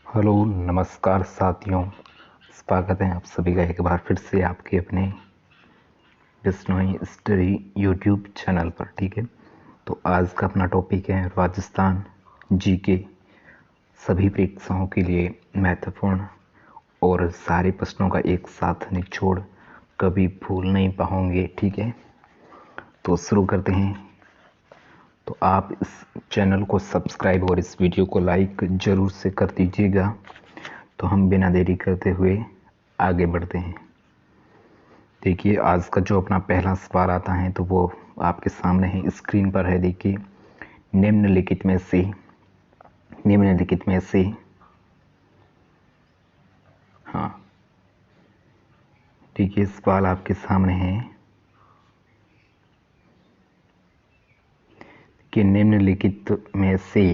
Hello नमस्कार साथियों, स्वागत है आप सभी का एक बार फिर से आपके अपने बिश्नोई स्टडी यूट्यूब चैनल पर। ठीक है, तो आज का अपना टॉपिक है राजस्थान जीके, सभी परीक्षाओं के लिए महत्वपूर्ण और सारे प्रश्नों का एक साथ निचोड़, कभी भूल नहीं पाओगे। ठीक है, तो शुरू करते हैं। तो आप इस चैनल को सब्सक्राइब और इस वीडियो को लाइक ज़रूर से कर दीजिएगा। तो हम बिना देरी करते हुए आगे बढ़ते हैं। देखिए, आज का जो अपना पहला सवाल आता है तो वो आपके सामने है, स्क्रीन पर है। देखिए, निम्नलिखित में से हाँ, देखिए सवाल आपके सामने है कि निम्नलिखित में से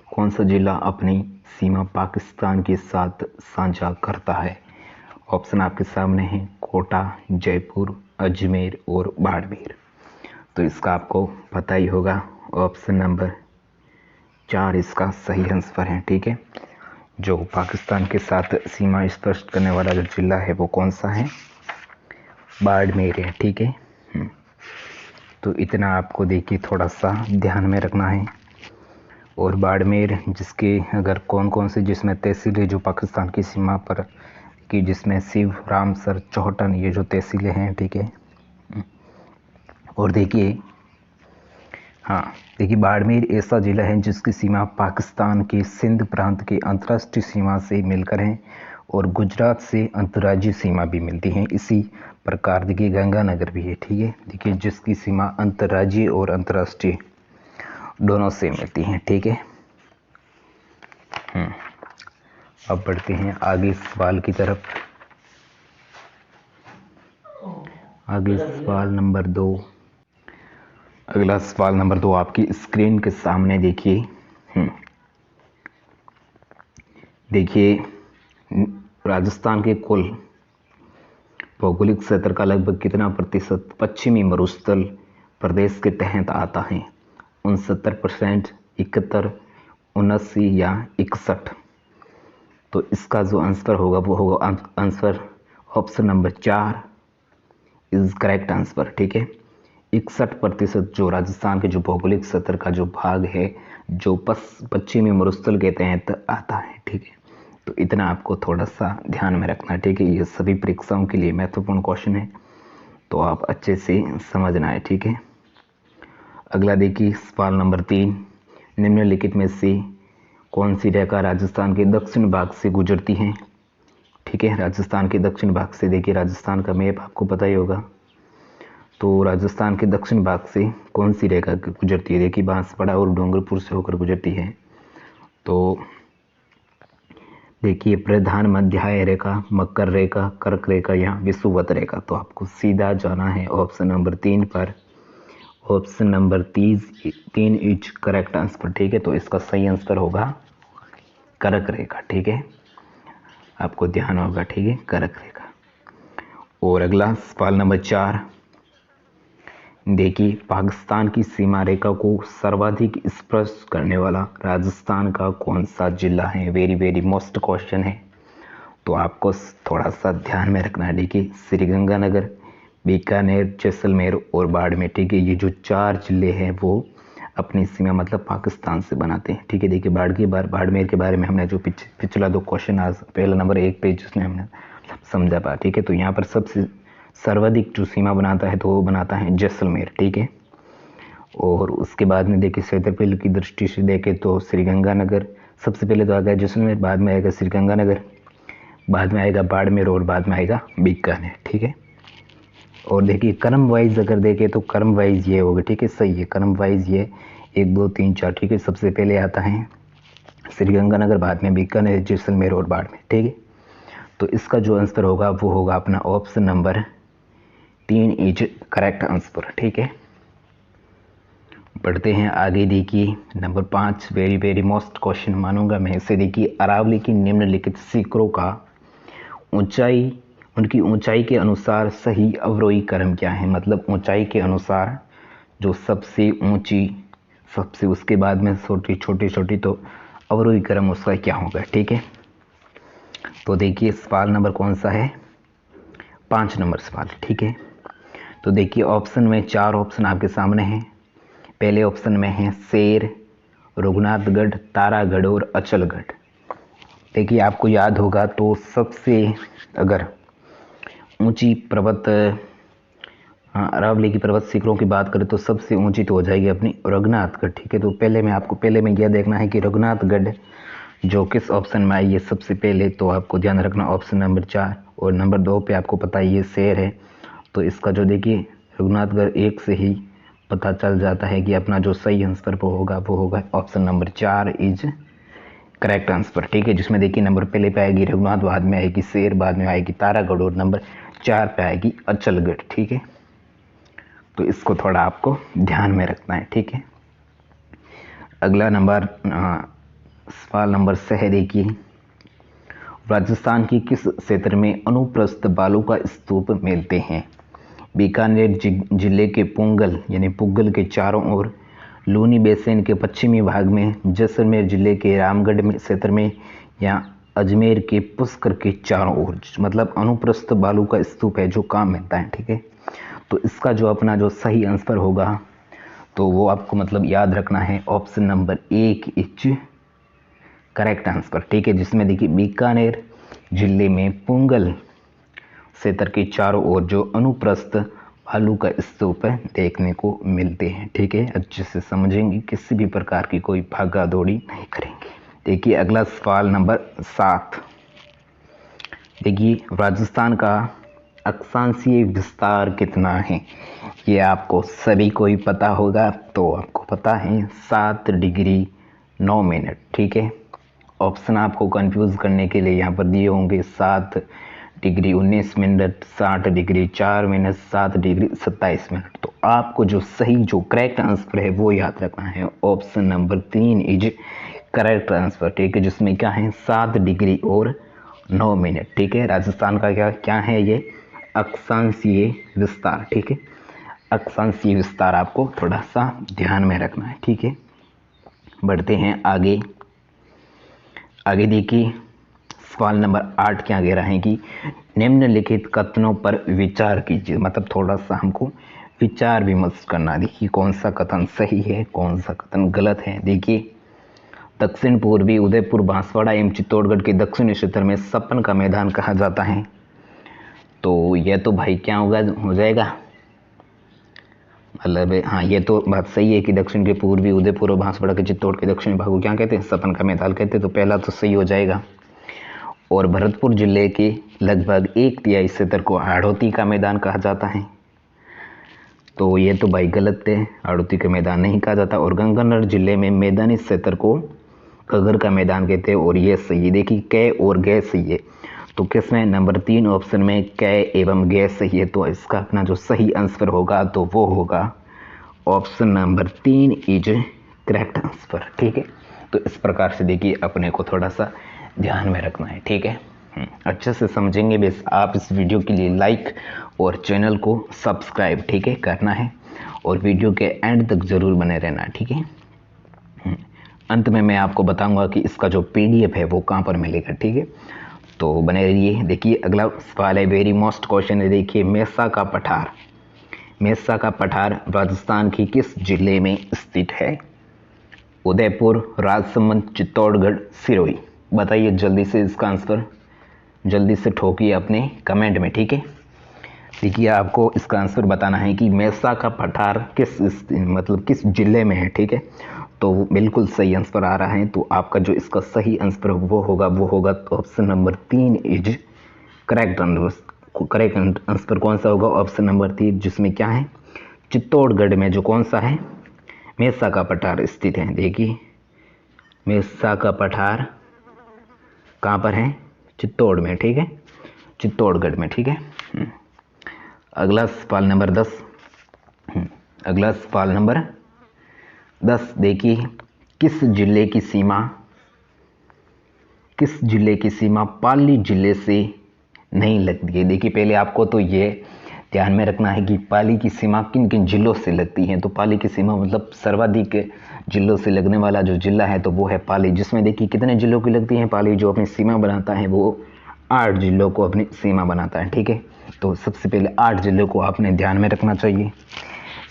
कौन सा जिला अपनी सीमा पाकिस्तान के साथ साझा करता है। ऑप्शन आपके सामने हैं कोटा, जयपुर, अजमेर और बाड़मेर। तो इसका आपको पता ही होगा, ऑप्शन नंबर 4 इसका सही आंसर है। ठीक है, जो पाकिस्तान के साथ सीमा स्पष्ट करने वाला जो जिला है वो कौन सा है, बाड़मेर है। ठीक है, तो इतना आपको देखिए थोड़ा सा ध्यान में रखना है। और बाड़मेर जिसके अगर कौन कौन से जिसमें तहसीलें जो पाकिस्तान की सीमा पर कि जिसमें शिव, रामसर, चौहटन, ये जो तहसीलें हैं। ठीक है, और देखिए देखिए बाड़मेर ऐसा जिला है जिसकी सीमा पाकिस्तान के सिंध प्रांत के अंतर्राष्ट्रीय सीमा से मिलकर है और गुजरात से अंतर्राज्यीय सीमा भी मिलती है। इसी प्रकार देखिए गंगानगर भी है। ठीक है, देखिए जिसकी सीमा अंतर्राज्यीय और अंतर्राष्ट्रीय दोनों से मिलती हैं। ठीक है, अब बढ़ते हैं आगे सवाल की तरफ। आगे सवाल नंबर 2, अगला सवाल नंबर 2 आपकी स्क्रीन के सामने देखिए। देखिए, राजस्थान के कुल भौगोलिक क्षेत्र का लगभग कितना प्रतिशत पश्चिमी मरुस्थल प्रदेश के तहत आता है। 69%, 71, 79 या 61। तो इसका जो आंसर होगा वो होगा answer option number 4 is correct answer. ठीक है, 61% जो राजस्थान के जो भौगोलिक क्षेत्र का जो भाग है जो पश्चिमी मरुस्थल के तहत आता है। ठीक है, तो इतना आपको थोड़ा सा ध्यान में रखना है। ठीक है, ये सभी परीक्षाओं के लिए महत्वपूर्ण क्वेश्चन है, तो आप अच्छे से समझना है। ठीक है, अगला देखिए सवाल नंबर 3, निम्नलिखित में से कौन सी रेखा राजस्थान के दक्षिण भाग से गुजरती है। ठीक है, राजस्थान के दक्षिण भाग से, देखिए राजस्थान का मैप आपको पता ही होगा, तो राजस्थान के दक्षिण भाग से कौन सी रेखा गुजरती है। देखिए बांसवाड़ा और डूंगरपुर से होकर गुजरती है। तो देखिए प्रधान मध्य रेखा, मकर रेखा, कर्क रेखा या विषुवत रेखा। तो आपको सीधा जाना है ऑप्शन नंबर 3 पर। Option number 3 is correct answer. ठीक है, तो इसका सही आंसर होगा कर्क रेखा। ठीक है, आपको ध्यान होगा। ठीक है, कर्क रेखा। और अगला सवाल नंबर 4, देखिए पाकिस्तान की सीमा रेखा को सर्वाधिक स्पर्श करने वाला राजस्थान का कौन सा जिला है। वेरी वेरी मोस्ट क्वेश्चन है, तो आपको थोड़ा सा ध्यान में रखना है। देखिए श्रीगंगानगर, बीकानेर, जैसलमेर और बाड़मेर। ठीक है, ये जो 4 जिले हैं वो अपनी सीमा मतलब पाकिस्तान से बनाते हैं। ठीक है, देखिए बाड़मेर के बारे में हमने जो पिछला 2 क्वेश्चन आज पहला नंबर 1 पे जिसने हमने समझा पा। ठीक है, तो यहाँ पर सबसे सर्वाधिक जो सीमा बनाता है तो वो बनाता है जैसलमेर। ठीक है, और उसके बाद में देखिए क्षेत्रफल की दृष्टि से देखें तो श्रीगंगानगर सबसे पहले तो आएगा जैसलमेर, बाद में आएगा श्रीगंगानगर, बाद में आएगा बाड़मेर और बाद में आएगा बीकानेर। ठीक है, और देखिए क्रम वाइज अगर देखें तो क्रम वाइज ये होगा। ठीक है, सही है, क्रम वाइज ये 1 2 3 4। ठीक है, सबसे पहले आता है श्रीगंगानगर, बाद में बीकानेर, जैसलमेर और बाड़मेर। ठीक है, तो इसका जो आंसर होगा वो होगा अपना option number 3 is correct answer. ठीक है, बढ़ते हैं आगे। देखिए number 5 very very most question मानूंगा मैं इसे। देखिए अरावली की निम्नलिखित शिखरों का ऊंचाई, उनकी ऊंचाई के अनुसार सही अवरोही क्रम क्या है। मतलब ऊंचाई के अनुसार जो सबसे ऊंची, सबसे उसके बाद में छोटी छोटी छोटी, तो अवरोही क्रम उसका क्या होगा, ठीक है। तो देखिए सवाल नंबर कौन सा है, 5 नंबर सवाल, ठीक है। तो देखिए ऑप्शन में 4 ऑप्शन आपके सामने हैं। पहले ऑप्शन में है शेर, रघुनाथगढ़, तारागढ़ और अचलगढ़। देखिए आपको याद होगा तो सबसे अगर ऊंची पर्वत, अरावली की पर्वत शिखरों की बात करें तो सबसे ऊंची तो हो जाएगी अपनी रघुनाथगढ़, ठीक है। तो पहले में यह देखना है कि रघुनाथगढ़ जो किस ऑप्शन में आई है सबसे पहले, तो आपको ध्यान रखना ऑप्शन नंबर 4। और नंबर 2 पे आपको पता है ये शेर है, तो इसका जो देखिए रघुनाथगढ़ 1 से ही पता चल जाता है कि अपना जो सही आंसर वो होगा option number 4 is correct answer, ठीक है। जिसमें देखिए नंबर पहले पे आएगी रघुनाथ, बाद में आएगी शेर, बाद में आएगी तारागढ़ और नंबर 4 पे आएगी अचलगढ़, ठीक है। तो इसको थोड़ा आपको ध्यान में रखना है, ठीक है। अगला नंबर सवाल नंबर 6 है। देखिए राजस्थान की किस क्षेत्र में अनुप्रस्थ बालू का स्तूप मिलते हैं। बीकानेर जिले के पुंगल यानी पुगल के चारों ओर, लूनी बेसिन के पश्चिमी भाग में, जैसलमेर जिले के रामगढ़ में क्षेत्र में, या अजमेर के पुष्कर के चारों ओर। मतलब अनुप्रस्थ बालू का स्तूप है जो काम मिलता है, ठीक है। तो इसका जो अपना जो सही आंसर होगा तो वो आपको मतलब याद रखना है option number 1 is correct answer, ठीक है। जिसमें देखिए बीकानेर जिले में पुंगल क्षेत्र के चारों ओर जो अनुप्रस्थ बालू का स्तूप देखने को मिलते हैं, ठीक है। अच्छे से समझेंगे, किसी भी प्रकार की कोई भागा दौड़ी नहीं करेंगे। देखिए अगला सवाल नंबर 7। देखिए राजस्थान का अक्षांशीय विस्तार कितना है, ये आपको सभी को ही पता होगा। तो आपको पता है 7 डिग्री 9 मिनट, ठीक है। ऑप्शन आपको कंफ्यूज करने के लिए यहाँ पर दिए होंगे 7 degree 19 minute, 60 degree 4 minute, 7 degree 27 minute. तो आपको जो सही जो करेक्ट आंसर है वो याद रखना है option number 3 is correct answer, ठीक है। जिसमें क्या है 7 डिग्री और 9 मिनट, ठीक है। राजस्थान का क्या है ये अक्षांशीय विस्तार, ठीक है। अक्षांशीय विस्तार आपको थोड़ा सा ध्यान में रखना है, ठीक है। बढ़ते हैं आगे। देखिए सवाल नंबर 8 क्या कह रहा है कि निम्नलिखित कथनों पर विचार कीजिए। मतलब थोड़ा सा हमको विचार विमर्श करना। देखिए कौन सा कथन सही है, कौन सा कथन गलत है। देखिए दक्षिण पूर्वी उदयपुर, बांसवाड़ा एवं चित्तौड़गढ़ के दक्षिणी क्षेत्र में सपन का मैदान कहा जाता है। तो यह तो भाई क्या हो जाएगा, मतलब हाँ ये तो बात सही है कि दक्षिण के पूर्वी उदयपुर और बांसवाड़ा के चित्तौड़ के दक्षिणी भाग को क्या कहते हैं, सपन का मैदान कहते हैं। तो पहला तो सही हो जाएगा। और भरतपुर जिले के लगभग 1/3 क्षेत्र को हाड़ौती का मैदान कहा जाता है। तो ये तो भाई गलत है, हाड़ौती का मैदान नहीं कहा जाता। और गंगानगर जिले में मैदानी क्षेत्र को घग्गर का मैदान कहते हैं, और ये सही है। देखिए कै और गै सही है। तो किसमें नंबर 3 ऑप्शन में कै एवं गै सही है। तो इसका अपना जो सही आंसर होगा तो वो होगा option number 3 is correct answer, ठीक है। तो इस प्रकार से देखिए अपने को थोड़ा सा ध्यान में रखना है, ठीक है। अच्छे से समझेंगे बेस आप इस वीडियो के लिए लाइक और चैनल को सब्सक्राइब, ठीक है, करना है। और वीडियो के एंड तक ज़रूर बने रहना, ठीक है। अंत में मैं आपको बताऊंगा कि इसका जो PDF है वो कहाँ पर मिलेगा, ठीक है। तो बने रहिए। देखिए अगला सवाल है, वेरी मोस्ट क्वेश्चन है। देखिए मेसा का पठार राजस्थान की किस जिले में स्थित है। उदयपुर, राजसमंद, चित्तौड़गढ़, सिरोही। बताइए जल्दी से इसका आंसर, जल्दी से ठोकिए अपने कमेंट में, ठीक है। देखिए आपको इसका आंसर बताना है कि मेसा का पठार किस जिले में है, ठीक है। तो बिल्कुल सही आंसर आ रहा है। तो आपका जो इसका सही आंसर वो होगा option number 3 is correct answer. Correct answer कौन सा होगा, ऑप्शन नंबर 3, जिसमें क्या है चित्तौड़गढ़ में जो कौन सा है मेसा का पठार स्थित है। देखिए मेसा का पठार कहाँ पर है, चित्तौड़ में, ठीक है, चित्तौड़गढ़ में, ठीक है। अगला सवाल नंबर 10। देखिए किस जिले की सीमा पाली जिले से नहीं लगती है। देखिए पहले आपको तो ये ध्यान में रखना है कि पाली की सीमा किन किन जिलों से लगती है। तो पाली की सीमा मतलब सर्वाधिक जिलों से लगने वाला जो जिला है तो वो है पाली, जिसमें देखिए कितने जिलों की लगती है पाली। जो अपनी सीमा बनाता है वो 8 जिलों को अपनी सीमा बनाता है, ठीक है। तो सबसे पहले 8 जिलों को आपने ध्यान में रखना चाहिए।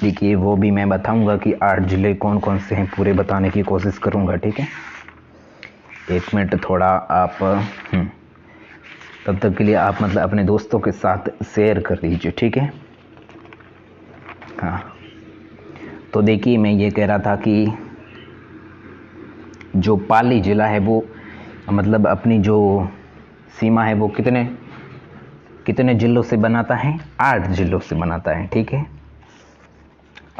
देखिए वो भी मैं बताऊंगा कि 8 जिले कौन कौन से हैं, पूरे बताने की कोशिश करूंगा, ठीक है। 1 मिनट थोड़ा आप तब तक के लिए आप मतलब अपने दोस्तों के साथ शेयर कर लीजिए, ठीक है। हाँ, तो देखिए मैं ये कह रहा था कि जो पाली जिला है वो मतलब अपनी जो सीमा है वो कितने जिलों से बनाता है, 8 जिलों से बनाता है, ठीक है।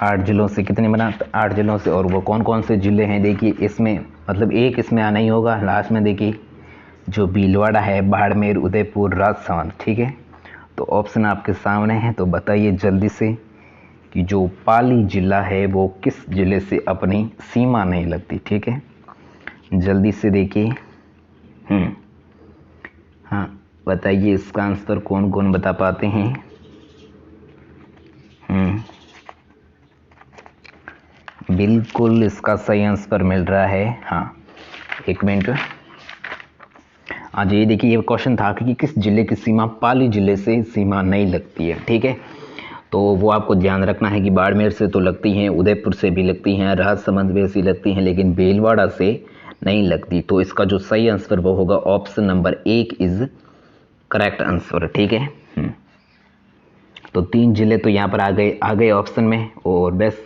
8 जिलों से कितने बनाता, 8 जिलों से। और वो कौन कौन से जिले हैं देखिए, इसमें मतलब एक इसमें आना ही होगा लास्ट में, देखिए जो भीलवाड़ा है, बाड़मेर, उदयपुर, राजसमंद, ठीक है। तो ऑप्शन आपके सामने है, तो बताइए जल्दी से कि जो पाली जिला है वो किस जिले से अपनी सीमा नहीं लगती, ठीक है। जल्दी से देखिए। हाँ बताइए इसका आंसर कौन कौन बता पाते हैं। बिल्कुल इसका सही आंसर मिल रहा है। हाँ 1 मिनट। आज ये देखिए ये क्वेश्चन था कि किस जिले की सीमा पाली जिले से सीमा नहीं लगती है, ठीक है। तो वो आपको ध्यान रखना है कि बाड़मेर से तो लगती हैं, उदयपुर से भी लगती हैं, राजसमंद में से लगती हैं, लेकिन भीलवाड़ा से नहीं लगती। तो इसका जो सही आंसर वो होगा option number 1 is correct answer, ठीक है। तो 3 जिले तो यहाँ पर आ गए ऑप्शन में, और बस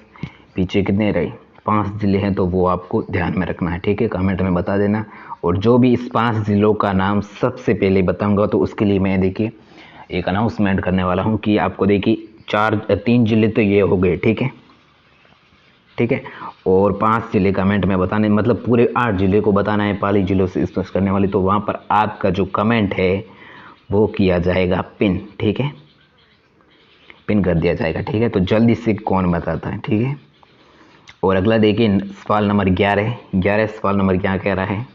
पीछे कितने रहे, 5 जिले हैं, तो वो आपको ध्यान में रखना है, ठीक है। कमेंट में बता देना। और जो भी इस 5 जिलों का नाम सबसे पहले बताऊंगा तो उसके लिए मैं देखिए एक अनाउंसमेंट करने वाला हूँ कि आपको देखिए 3 जिले तो ये हो गए, ठीक है, ठीक है। और 5 जिले कमेंट में बताने, मतलब पूरे 8 जिले को बताना है पाली जिलों से इस करने वाली। तो वहाँ पर आपका जो कमेंट है वो किया जाएगा पिन, ठीक है, पिन कर दिया जाएगा, ठीक है। तो जल्दी से कौन बताता है, ठीक है। और अगला देखिए सवाल नंबर 11 सवाल नंबर क्या कह रहा है।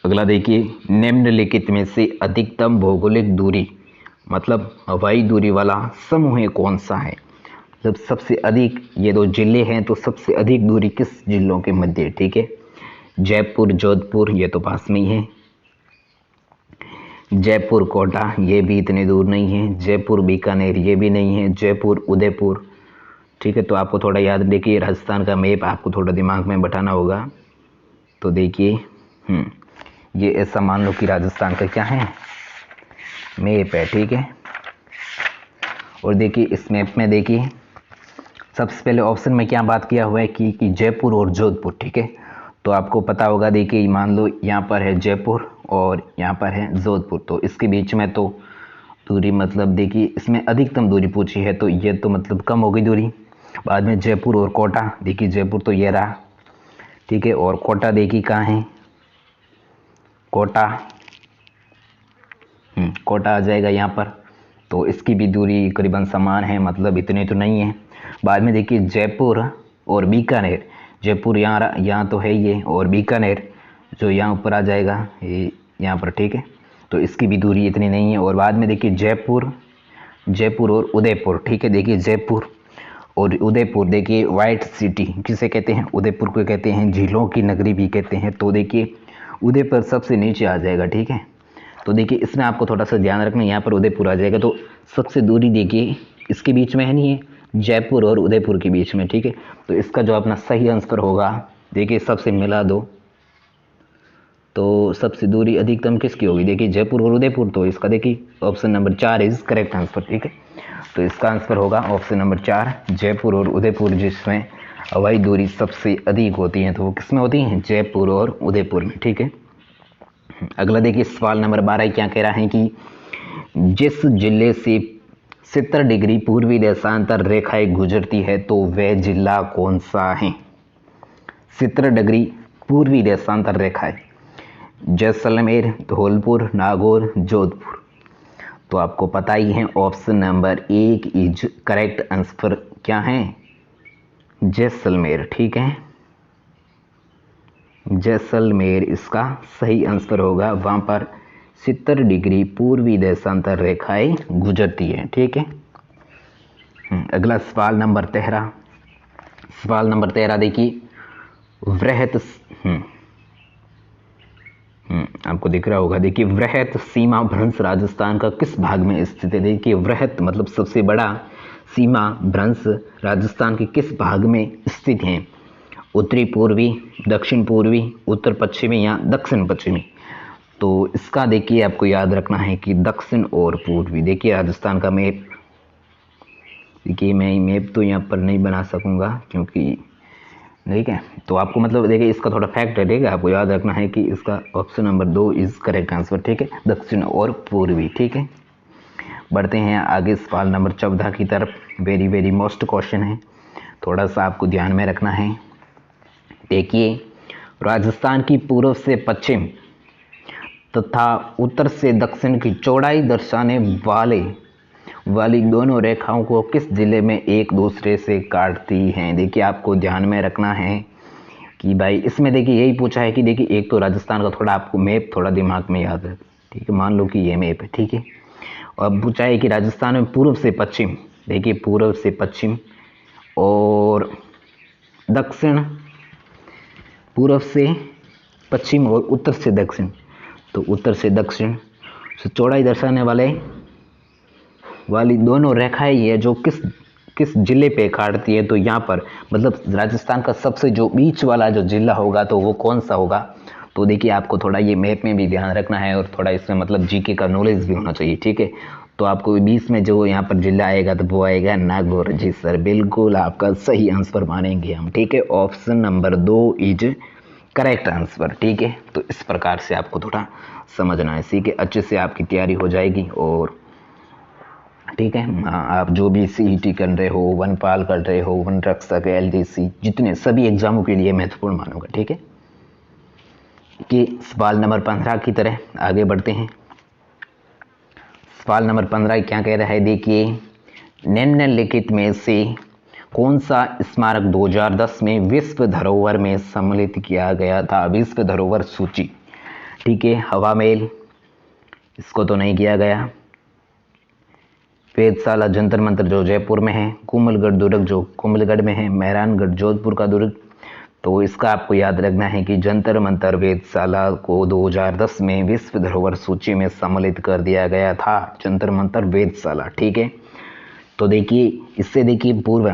अगला देखिए निम्नलिखित में से अधिकतम भौगोलिक दूरी मतलब हवाई दूरी वाला समूह कौन सा है। मतलब सबसे अधिक, ये 2 जिले हैं तो सबसे अधिक दूरी किस जिलों के मध्य, ठीक है। जयपुर जोधपुर ये तो पास में ही है, जयपुर कोटा ये भी इतने दूर नहीं है, जयपुर बीकानेर ये भी नहीं है, जयपुर उदयपुर, ठीक है। तो आपको थोड़ा याद, देखिए राजस्थान का मैप आपको थोड़ा दिमाग में बैठाना होगा। तो देखिए ये ऐसा मान लो कि राजस्थान का क्या है, मैप है, ठीक है। और देखिए इस मैप में देखिए सबसे पहले ऑप्शन में क्या बात किया हुआ है कि जयपुर और जोधपुर, ठीक है। तो आपको पता होगा, देखिए मान लो यहाँ पर है जयपुर और यहाँ पर है जोधपुर, तो इसके बीच में तो दूरी मतलब देखिए इसमें अधिकतम दूरी पूछी है, तो ये तो मतलब कम हो गई दूरी। बाद में जयपुर और कोटा, देखिए जयपुर तो ये रहा, ठीक है, और कोटा देखिए कहाँ है, कोटा कोटा आ जाएगा यहाँ पर। तो इसकी भी दूरी करीबन समान है, मतलब इतने तो नहीं है। बाद में देखिए जयपुर और बीकानेर, जयपुर यहाँ तो है ये, और बीकानेर जो यहाँ ऊपर आ जाएगा ये यहाँ पर, ठीक है। तो इसकी भी दूरी इतनी नहीं है। और बाद में देखिए जयपुर और उदयपुर, ठीक है। देखिए जयपुर और उदयपुर, देखिए वाइट सिटी किसे कहते हैं, उदयपुर को कहते हैं झीलों की नगरी भी कहते हैं। तो देखिए उदयपुर सबसे नीचे आ जाएगा, ठीक है। तो देखिए इसमें आपको थोड़ा सा ध्यान रखना, यहाँ पर उदयपुर आ जाएगा। तो सबसे दूरी देखिए इसके बीच में है, नहीं है, जयपुर और उदयपुर के बीच में, ठीक है। तो इसका जो अपना सही आंसर होगा, देखिए सबसे मिला दो तो सबसे दूरी अधिकतम किसकी होगी, देखिए जयपुर और उदयपुर। तो इसका देखिए option number 4 is correct answer, ठीक है। तो इसका आंसर होगा ऑप्शन नंबर 4 जयपुर और उदयपुर, जिसमें हवाई दूरी सबसे अधिक होती है। तो वो किस में होती है, जयपुर और उदयपुर में, ठीक है। अगला देखिए सवाल नंबर 12 क्या कह रहा है कि जिस जिले से 70 डिग्री पूर्वी देशांतर रेखाएं गुजरती है तो वह जिला कौन सा है। 70 डिग्री पूर्वी देशांतर रेखाएं, जैसलमेर, धौलपुर, नागौर, जोधपुर। तो आपको पता ही है option number 1 is correct answer क्या है, जैसलमेर, ठीक है। जैसलमेर इसका सही आंसर होगा। वहाँ पर 70 डिग्री पूर्वी देशांतर रेखाएं गुजरती है। ठीक है। अगला सवाल नंबर 13। सवाल नंबर 13 देखिए, वृहत आपको दिख रहा होगा। देखिए, वृहत सीमा भ्रंश राजस्थान का किस भाग में स्थित है? देखिए, वृहत मतलब सबसे बड़ा सीमा भ्रंश राजस्थान के किस भाग में स्थित है? उत्तरी पूर्वी, दक्षिण पूर्वी, उत्तर पश्चिमी या दक्षिण पश्चिमी? तो इसका देखिए आपको याद रखना है कि दक्षिण और पूर्वी। देखिए राजस्थान का मैप, देखिए मैं मैप तो यहाँ पर नहीं बना सकूँगा क्योंकि, ठीक है, तो आपको मतलब देखिए इसका थोड़ा फैक्ट है, ठीक है, आपको याद रखना है कि इसका option number 2 is correct answer. ठीक है, दक्षिण और पूर्वी। ठीक है, बढ़ते हैं आगे सवाल नंबर 14 की तरफ। वेरी वेरी मोस्ट क्वेश्चन है, थोड़ा सा आपको ध्यान में रखना है। देखिए, राजस्थान की पूर्व से पश्चिम तथा उत्तर से दक्षिण की चौड़ाई दर्शाने वाली दोनों रेखाओं को किस जिले में एक दूसरे से काटती हैं? देखिए आपको ध्यान में रखना है कि भाई इसमें देखिए यही पूछा है कि देखिए एक तो राजस्थान का थोड़ा आपको मैप थोड़ा दिमाग में याद रख, ठीक है, मान लो कि ये मैप है। ठीक है, और अब पूछा है कि राजस्थान में पूर्व से पश्चिम, देखिए पूर्व से पश्चिम और दक्षिण, पूर्व से पश्चिम और उत्तर से दक्षिण, तो उत्तर से दक्षिण से चौड़ाई दर्शाने वाली दोनों रेखाएं ये जो किस जिले पे काटती है? तो यहाँ पर मतलब राजस्थान का सबसे जो बीच वाला जो जिला होगा तो वो कौन सा होगा? तो देखिए आपको थोड़ा ये मैप में भी ध्यान रखना है और थोड़ा इसमें मतलब जीके का नॉलेज भी होना चाहिए। ठीक है, तो आपको बीच में जो यहाँ पर जिला आएगा तो वो आएगा नागौर। जी सर, बिल्कुल आपका सही आंसर मानेंगे हम। ठीक है, option number 2 is correct answer. ठीक है, तो इस प्रकार से आपको थोड़ा समझना है, ठीक है, अच्छे से आपकी तैयारी हो जाएगी। और ठीक है, आप जो भी सीईटी कर रहे हो, वनपाल कर रहे हो, वन रक्षक, एलडीसी, जितने सभी एग्जामों के लिए महत्वपूर्ण मानूंगा। ठीक है, कि सवाल नंबर 15 की तरह आगे बढ़ते हैं। सवाल नंबर 15 क्या कह रहा है? देखिए, निम्नलिखित में से कौन सा स्मारक 2010 में विश्व धरोहर में सम्मिलित किया गया था? विश्व धरोहर सूची। ठीक है, हवा महल, इसको तो नहीं किया गया। वेधशाला जंतर मंतर जो जयपुर में है, कुंभलगढ़ दुर्ग जो कुंभलगढ़ में है, मेहरानगढ़ जोधपुर का दुर्ग। तो इसका आपको याद रखना है कि जंतर मंतर वेधशाला को 2010 में विश्व धरोहर सूची में सम्मिलित कर दिया गया था, जंतर मंतर वेधशाला। ठीक है, तो देखिए इससे देखिए पूर्व,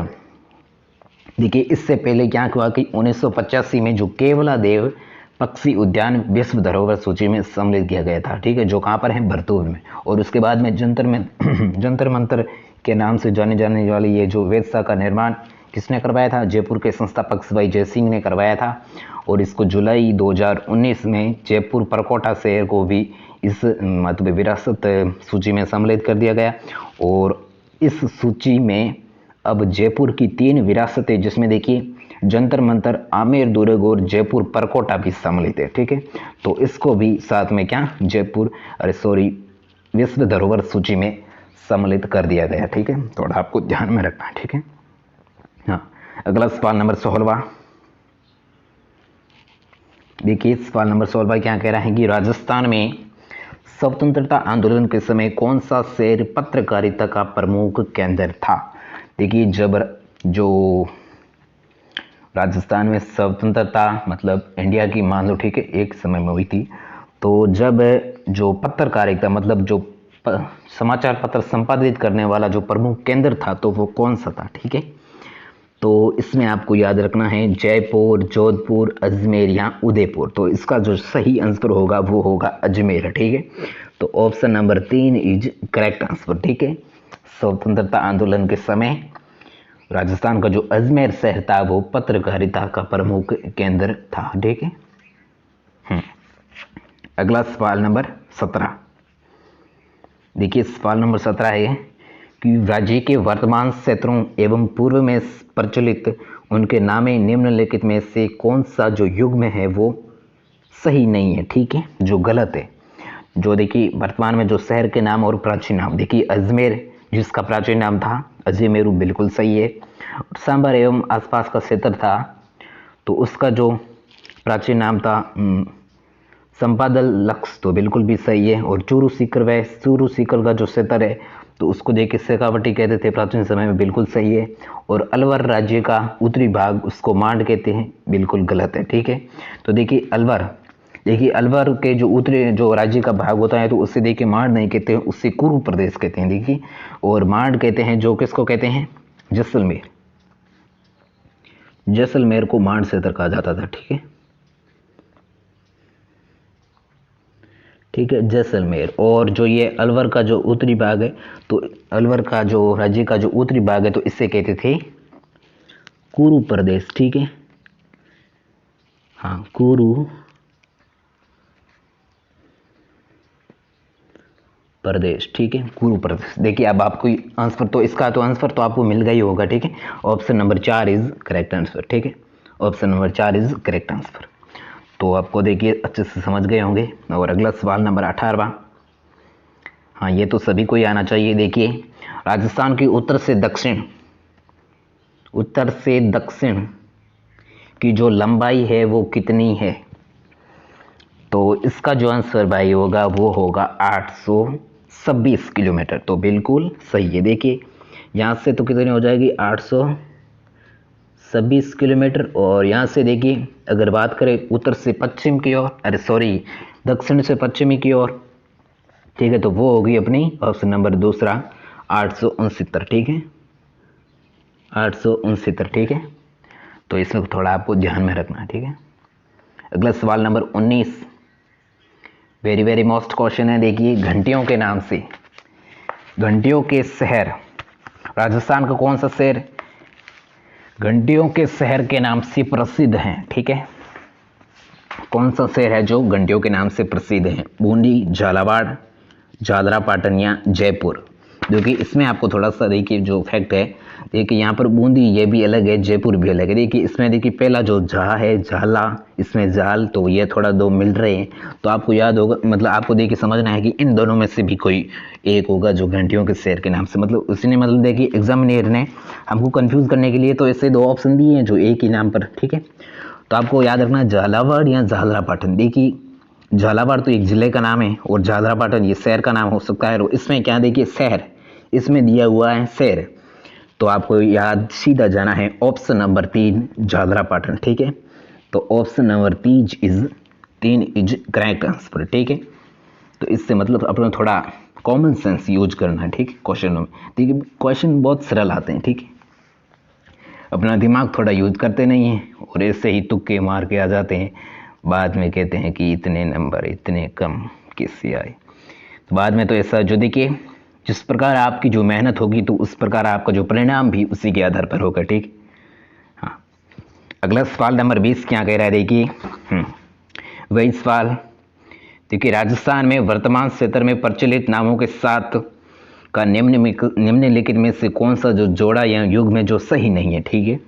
देखिए इससे पहले क्या हुआ कि 1985 में जो केवलादेव पक्षी उद्यान विश्व धरोहर सूची में सम्मिलित किया गया था। ठीक है, जो कहाँ पर है? भरतपुर में। और उसके बाद में जंतर मंतर के नाम से जाने जाने वाली ये जो वेधशाला का निर्माण किसने करवाया था? जयपुर के संस्थापक भाई जय सिंह ने करवाया था। और इसको जुलाई 2019 में जयपुर परकोटा शहर को भी इस मतलब विरासत सूची में सम्मिलित कर दिया गया। और इस सूची में अब जयपुर की 3 विरासतें, जिसमें देखिए जंतर मंतर, आमेर दुर्ग और जयपुर परकोटा भी सम्मिलित है। ठीक है, तो इसको भी साथ में क्या विश्व धरोहर सूची में सम्मिलित कर दिया गया। ठीक है, थोड़ा आपको ध्यान में रखना है। ठीक है, हाँ, अगला सवाल नंबर 16। देखिए सवाल नंबर 16 क्या कह रहा है कि राजस्थान में स्वतंत्रता आंदोलन के समय कौन सा शहर पत्रकारिता का प्रमुख केंद्र था? देखिए जब जो राजस्थान में स्वतंत्रता मतलब इंडिया की मान लो, ठीक है, एक समय में हुई थी, तो जब जो पत्रकारिता मतलब जो समाचार पत्र संपादित करने वाला जो प्रमुख केंद्र था तो वो कौन सा था? ठीक है, तो इसमें आपको याद रखना है जयपुर, जोधपुर, अजमेर या उदयपुर। तो इसका जो सही आंसर होगा वो होगा अजमेर। ठीक है, तो option number 3 is correct answer. ठीक है, स्वतंत्रता आंदोलन के समय राजस्थान का जो अजमेर शहर था वो पत्रकारिता का प्रमुख केंद्र था। ठीक है, अगला सवाल नंबर 17। देखिए सवाल नंबर 17 है कि राज्य के वर्तमान क्षेत्रों एवं पूर्व में प्रचलित उनके नामे निम्नलिखित में से कौन सा जो युग में है वो सही नहीं है? ठीक है, जो गलत है। जो देखिए वर्तमान में जो शहर के नाम और प्राचीन नाम, देखिए अजमेर जिसका प्राचीन नाम था अजमेरू, बिल्कुल सही है। सांबर एवं आसपास का क्षेत्र था तो उसका जो प्राचीन नाम था संपादल लक्ष्य तो बिल्कुल भी सही है। और चूरू सीकर व चूरू सीकर का जो क्षेत्र है तो उसको देखिए शेखावटी कहते थे प्राचीन समय में, बिल्कुल सही है। और अलवर राज्य का उत्तरी भाग उसको मांड कहते हैं, बिल्कुल गलत है, ठीक है। तो देखिए अलवर के जो उत्तरी जो राज्य का भाग होता है तो उससे देखिए मांड नहीं कहते हैं, उससे कुरु प्रदेश कहते हैं, देखिए। और मांड कहते हैं जो किसको कहते हैं, जैसलमेर को मांड क्षेत्र कहा जाता था, ठीक है, जैसलमेर। और जो ये अलवर का जो उत्तरी भाग है तो अलवर का जो राज्य का जो उत्तरी भाग है तो इसे कहते थे कुरु प्रदेश, ठीक है, हाँ, कुरु प्रदेश, ठीक है, कुरु प्रदेश। देखिए अब आपको आंसर तो इसका तो आंसर तो आपको मिल गया ही होगा, ठीक है। Option number 4 is correct answer, ठीक है, option number 4 is correct answer. तो आपको देखिए अच्छे से समझ गए होंगे। और अगला सवाल नंबर 18वां, हाँ ये तो सभी को ही आना चाहिए। देखिए राजस्थान की उत्तर से दक्षिण की जो लंबाई है वो कितनी है? तो इसका जो आंसर भाई होगा वो होगा 826 किलोमीटर। तो बिल्कुल सही है। देखिए यहाँ से तो कितनी हो जाएगी 826 किलोमीटर। और यहाँ से देखिए अगर बात करें उत्तर से पश्चिम की ओर, दक्षिण से पश्चिमी की ओर, ठीक है, तो वो होगी अपनी ऑप्शन नंबर दूसरा 869, ठीक है, 869, ठीक है। तो इसमें थोड़ा आपको ध्यान में रखना है, ठीक है। अगला सवाल number 19, very very most question है। देखिए घंटियों के नाम से, घंटियों के शहर, राजस्थान का कौन सा शहर घंटियों के शहर के नाम से प्रसिद्ध है, ठीक है, कौन सा शहर है जो घंटियों के नाम से प्रसिद्ध है? बूंदी, झालावाड़, झालरापाटन या जयपुर। क्योंकि इसमें आपको थोड़ा सा देखिए जो फैक्ट है, देखिए यहाँ पर बूंदी ये भी अलग है, जयपुर भी अलग है। देखिए इसमें देखिए पहला जो झा है, झाला, इसमें जाल, तो ये थोड़ा दो मिल रहे हैं। तो आपको याद होगा, मतलब आपको देखिए समझना है कि इन दोनों में से भी कोई एक होगा जो घंटियों के शहर के नाम से, मतलब उसने मतलब देखिए एग्जामिनेटर ने हमको कन्फ्यूज़ करने के लिए तो ऐसे दो ऑप्शन दिए हैं जो एक ही नाम पर, ठीक है। तो आपको याद रखना है झालावाड़ या झालरापाटन। देखिए झालावाड़ तो एक ज़िले का नाम है और झालरापाटन ये शहर का नाम हो सकता है। और इसमें क्या देखिए शहर, इसमें दिया हुआ है शहर, तो आपको याद सीधा जाना है ऑप्शन नंबर 3 झालरापाटन, ठीक है। तो option number 3 is correct answer, ठीक है। तो इससे मतलब अपना थोड़ा कॉमन सेंस यूज करना है, ठीक है, क्वेश्चन में। देखिए क्वेश्चन बहुत सरल आते हैं, ठीक है, अपना दिमाग थोड़ा यूज करते नहीं हैं और ऐसे ही तुक्के मार के आ जाते हैं। बाद में कहते हैं कि इतने नंबर इतने कम किससे आए। तो बाद में तो ऐसा जो देखिए जिस प्रकार आपकी जो मेहनत होगी तो उस प्रकार आपका जो परिणाम भी उसी के आधार पर होगा, ठीक। हाँ, अगला सवाल नंबर 20 क्या कह रहा है? देखिए वही सवाल, देखिए राजस्थान में वर्तमान क्षेत्र में प्रचलित नामों के साथ का निम्नलिखित में से कौन सा जो जोड़ा या युग में जो सही नहीं है, ठीक है।